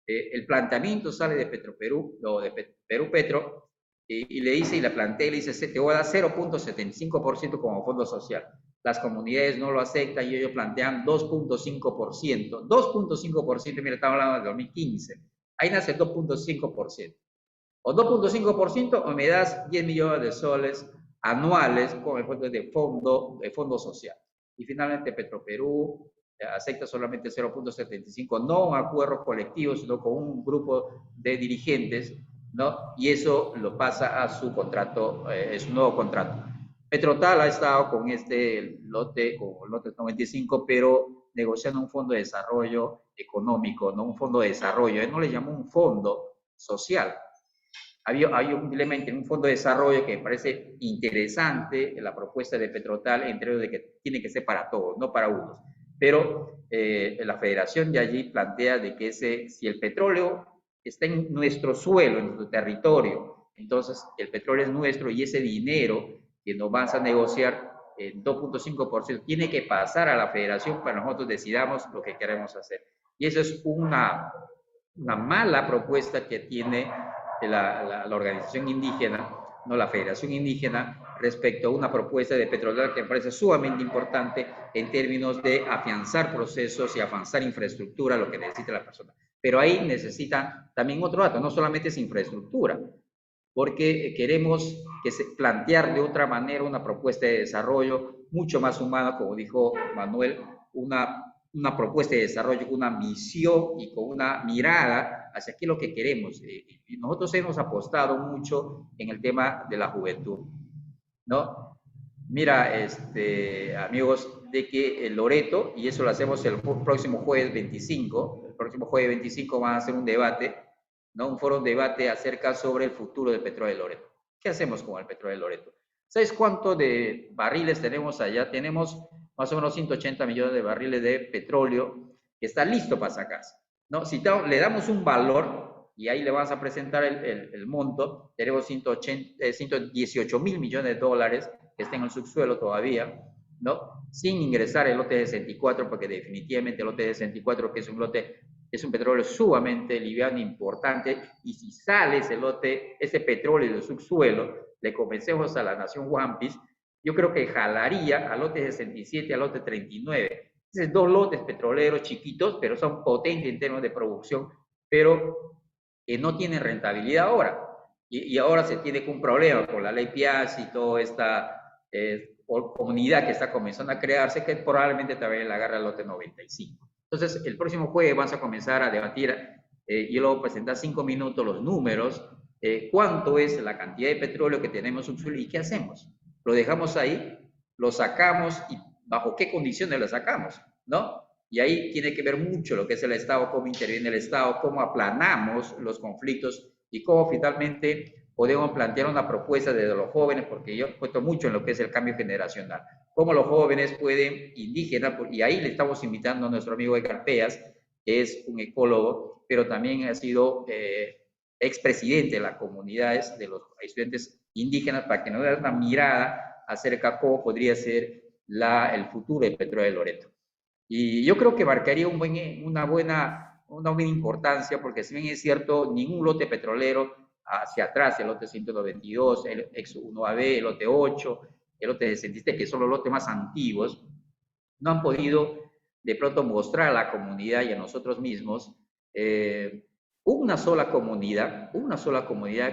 El planteamiento sale de Petroperú, o de Perú Petro, y le plantea, le dice, te voy a dar 0.75% como fondo social. Las comunidades no lo aceptan y ellos plantean 2.5%. 2.5%, mira, estamos hablando del 2015. Ahí nace el 2.5%. O 2.5% o me das 10 millones de soles anuales con el fondo social. Y finalmente Petroperú acepta solamente 0.75, no un acuerdo colectivo, sino con un grupo de dirigentes, ¿no? Y eso lo pasa a su contrato, es un nuevo contrato. Petrotal ha estado con el lote 95, pero negociando un fondo de desarrollo económico, no un fondo de desarrollo. Él no le llamó un fondo social. Hay un dilema entre un fondo de desarrollo que me parece interesante, la propuesta de Petrotal, entre ellos de que tiene que ser para todos, no para unos. Pero la federación de allí plantea de que si el petróleo está en nuestro suelo, en nuestro territorio, entonces el petróleo es nuestro y ese dinero que nos van a negociar en 2.5% tiene que pasar a la federación para que nosotros decidamos lo que queremos hacer. Y eso es una mala propuesta que tiene la organización indígena, no la Federación Indígena, respecto a una propuesta de Petrotal que me parece sumamente importante en términos de afianzar procesos y avanzar infraestructura, lo que necesita la persona. Pero ahí necesita también otro dato, no solamente es infraestructura, porque queremos plantear de otra manera una propuesta de desarrollo mucho más humana, como dijo Manuel, una propuesta de desarrollo con una misión y con una mirada hacia qué es lo que queremos. Y nosotros hemos apostado mucho en el tema de la juventud. ¿no? Mira, amigos, de que el Loreto, y eso lo hacemos el próximo jueves 25, el próximo jueves 25 van a hacer un debate, ¿no? Un foro de debate acerca sobre el futuro del petróleo de Loreto. ¿Qué hacemos con el petróleo de Loreto? ¿Sabes cuánto de barriles tenemos allá? Tenemos más o menos 180 millones de barriles de petróleo que está listo para sacarse, ¿no? Si le damos un valor, y ahí le vamos a presentar el monto, tenemos 118 mil millones de dólares que está en el subsuelo todavía, ¿no? Sin ingresar el lote de 64, porque definitivamente el lote de 64, que es un lote, es un petróleo sumamente liviano, importante, y si sale ese lote, ese petróleo del subsuelo, le convencemos a la nación One Piece, yo creo que jalaría al lote 67, al lote 39. Esos dos lotes petroleros chiquitos, pero son potentes en términos de producción, pero que no tienen rentabilidad ahora. Y ahora se tiene un problema con la ley PIAS y toda esta comunidad que está comenzando a crearse, que probablemente también la agarra el lote 95. Entonces, el próximo jueves vamos a comenzar a debatir, yo lo voy a presentar 5 minutos los números, cuánto es la cantidad de petróleo que tenemos en subsuelo y qué hacemos. Lo dejamos ahí, lo sacamos y bajo qué condiciones lo sacamos, ¿no? Y ahí tiene que ver mucho lo que es el Estado, cómo interviene el Estado, cómo aplanamos los conflictos y cómo finalmente podemos plantear una propuesta desde los jóvenes, porque yo he puesto mucho en lo que es el cambio generacional. Cómo los jóvenes pueden, indígenas, y ahí le estamos invitando a nuestro amigo Edgar Peas, que es un ecólogo, pero también ha sido expresidente de las comunidades de los estudiantes indígenas, para que nos dé una mirada acerca de cómo podría ser el futuro del petróleo de Loreto. Y yo creo que marcaría una buena importancia, porque si bien es cierto, ningún lote petrolero hacia atrás, el lote 192, el ex 1AB, el lote 8, el lote 67, que son los lotes más antiguos, no han podido de pronto mostrar a la comunidad y a nosotros mismos una sola comunidad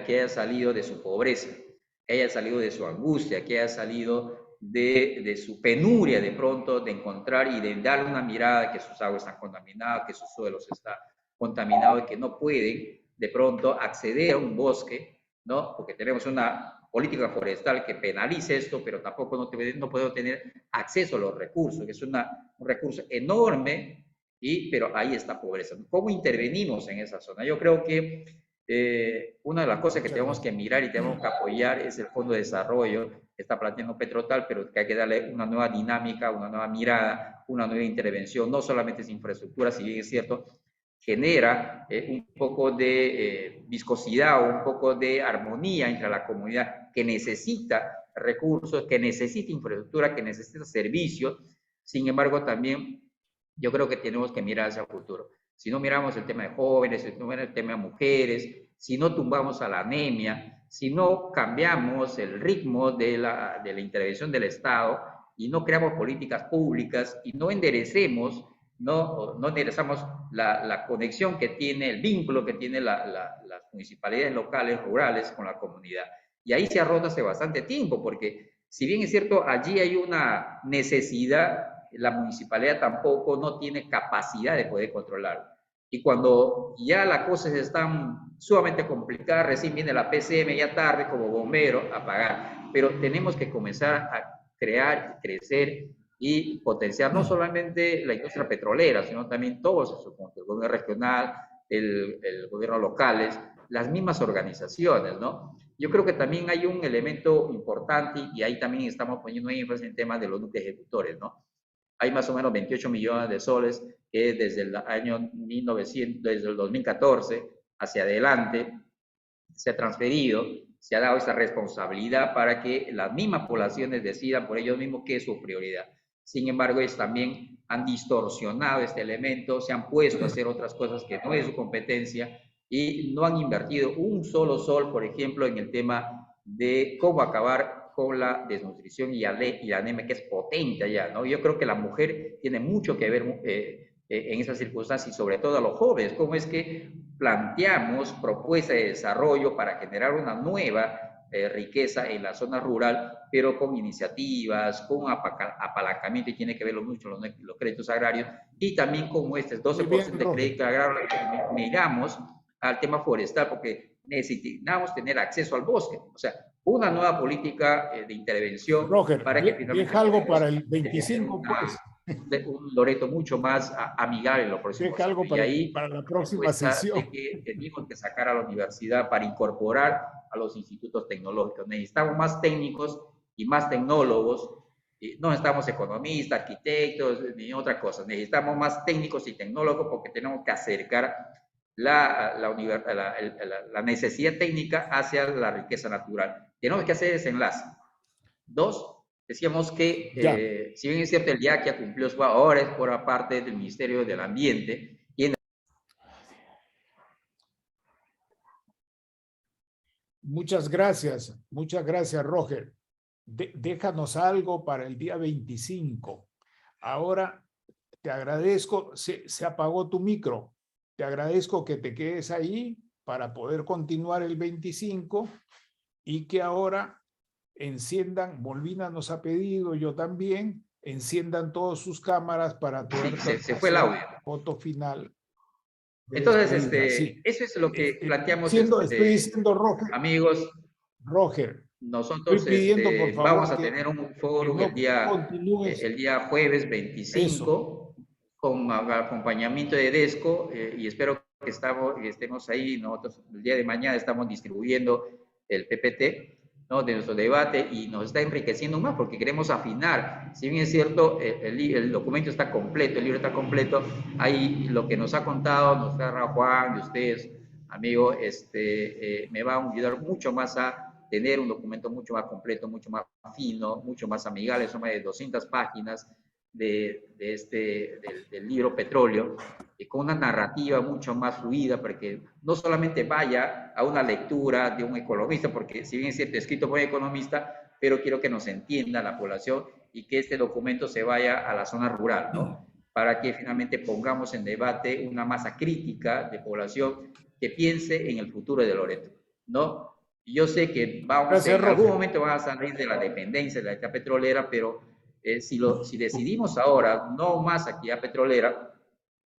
que haya salido de su pobreza, que haya salido de su angustia, que haya salido de su penuria de pronto, de encontrar y de darle una mirada que sus aguas están contaminadas, que sus suelos están contaminados y que no pueden de pronto acceder a un bosque, ¿no? Porque tenemos una política forestal que penaliza esto, pero tampoco no podemos tener acceso a los recursos, que es un recurso enorme, pero ahí está pobreza. ¿Cómo intervenimos en esa zona? Yo creo que una de las cosas que tenemos que mirar y tenemos que apoyar es el Fondo de Desarrollo que está planteando Petrotal, pero que hay que darle una nueva dinámica, una nueva mirada, una nueva intervención. No solamente es infraestructura, si bien es cierto, genera un poco de viscosidad o un poco de armonía entre la comunidad que necesita recursos, que necesita infraestructura, que necesita servicios. Sin embargo, también yo creo que tenemos que mirar hacia el futuro. Si no miramos el tema de jóvenes, si no miramos el tema de mujeres, si no tumbamos a la anemia, si no cambiamos el ritmo de la intervención del Estado y no creamos políticas públicas y no enderecemos, no enderezamos la conexión que tiene, el vínculo que tiene las municipalidades locales, rurales con la comunidad. Y ahí se ha roto hace bastante tiempo, porque si bien es cierto, allí hay una necesidad, la municipalidad tampoco no tiene capacidad de poder controlarlo. Y cuando ya las cosas están sumamente complicadas, recién viene la PCM ya tarde como bombero a pagar. Pero tenemos que comenzar a crear, crecer y potenciar no solamente la industria petrolera, sino también todos esos puntos, el gobierno regional, el gobierno locales, las mismas organizaciones, ¿no? Yo creo que también hay un elemento importante y ahí también estamos poniendo énfasis en temas de los núcleos ejecutores, ¿no? Hay más o menos 28 millones de soles que desde el año 1900, desde el 2014 hacia adelante se ha transferido, se ha dado esa responsabilidad para que las mismas poblaciones decidan por ellos mismos qué es su prioridad. Sin embargo, ellos también han distorsionado este elemento, se han puesto a hacer otras cosas que no es su competencia y no han invertido un solo sol, por ejemplo, en el tema de cómo acabar con la desnutrición y la anemia, que es potente allá, ¿no? Yo creo que la mujer tiene mucho que ver en esas circunstancias y sobre todo a los jóvenes, cómo es que planteamos propuestas de desarrollo para generar una nueva riqueza en la zona rural, pero con iniciativas, con apalancamiento, y tiene que ver mucho los créditos agrarios, y también con este 12% de crédito agrario, miramos al tema forestal, porque necesitamos tener acceso al bosque. O sea, una nueva política de intervención Roger, para que finalmente deja algo podamos para el 25, pues. un Loreto mucho más amigable en los próximos Deja algo años. Y ahí para la la próxima propuesta sesión. de que tenemos que sacar a la universidad para incorporar a los institutos tecnológicos. Necesitamos más técnicos y más tecnólogos. No necesitamos economistas, arquitectos, ni otra cosa. Necesitamos más técnicos y tecnólogos porque tenemos que acercar la necesidad técnica hacia la riqueza natural. Tenemos que hacer ese enlace. Dos, decíamos que, si bien es cierto, el IAC ya cumplió su ahora es por parte del Ministerio del Ambiente. Muchas gracias, Roger. Déjanos algo para el día 25. Ahora te agradezco, se apagó tu micro. Te agradezco que te quedes ahí para poder continuar el 25 y que ahora enciendan, Molina nos ha pedido, yo también, enciendan todas sus cámaras para poder se fue el audio. Foto final. Entonces, sí. eso es lo que planteamos. Estoy diciendo, Roger. Amigos, Roger, nosotros pidiendo, por favor, vamos a tener un foro el día jueves 25 con acompañamiento de DESCO y espero que estemos ahí. Nosotros el día de mañana estamos distribuyendo el PPT, ¿no?, de nuestro debate y nos está enriqueciendo más porque queremos afinar. Si bien es cierto, el documento está completo, el libro está completo, ahí lo que nos ha contado, nos ha narrado Juan y ustedes, amigo, me va a ayudar mucho más a tener un documento mucho más completo, mucho más fino, mucho más amigable. Son más de 200 páginas del libro Petróleo, con una narrativa mucho más fluida, para que no solamente vaya a una lectura de un economista, porque si bien es cierto, escrito por un economista, pero quiero que nos entienda la población y que este documento se vaya a la zona rural, ¿no? Para que finalmente pongamos en debate una masa crítica de población que piense en el futuro de Loreto, ¿no? Yo sé que en algún momento van a salir de la dependencia de la actividad petrolera, pero si decidimos ahora no más actividad petrolera,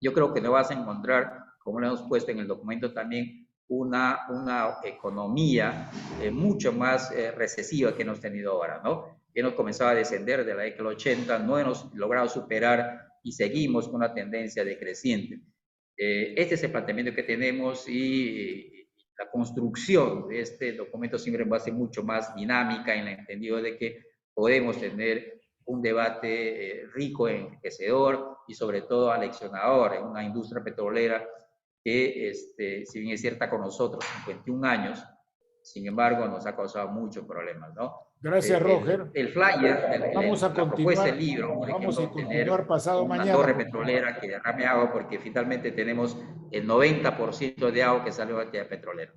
yo creo que no vas a encontrar, como lo hemos puesto en el documento también, una economía mucho más recesiva que hemos tenido ahora, ¿no? Que hemos comenzado a descender de la década del 80, no hemos logrado superar y seguimos con una tendencia decreciente. Este es el planteamiento que tenemos y la construcción de este documento siempre va a ser mucho más dinámica en el entendido de que podemos tener un debate rico, enriquecedor y sobre todo aleccionador en una industria petrolera que, si bien es cierta con nosotros, 51 años, sin embargo nos ha causado muchos problemas, ¿no? Gracias, Roger. El flyer, vamos a la continuar, propuesta del libro, por vamos ejemplo, a continuar pasado una mañana, torre petrolera que derrame agua, porque finalmente tenemos el 90% de agua que sale de la actividad petrolera.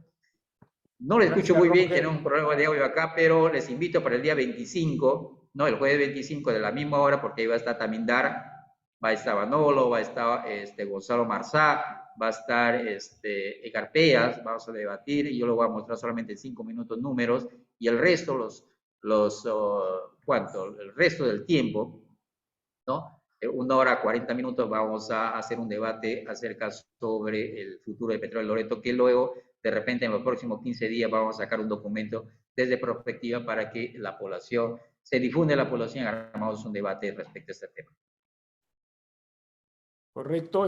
No les escucho muy bien, tenemos un problema de audio acá, pero les invito para el día 25, no, el jueves 25 de la misma hora, porque ahí va a estar también Dara, va a estar Manolo, va a estar Gonzalo Marzá, va a estar Edgar Peas, vamos a debatir y yo lo voy a mostrar solamente en 5 minutos números y el resto, el resto del tiempo, ¿no? 1 hora 40 minutos vamos a hacer un debate acerca sobre el futuro de Petróleo Loreto, que luego, de repente, en los próximos 15 días vamos a sacar un documento desde perspectiva para que la población, se difunde la población y hagamos un debate respecto a este tema. Correcto.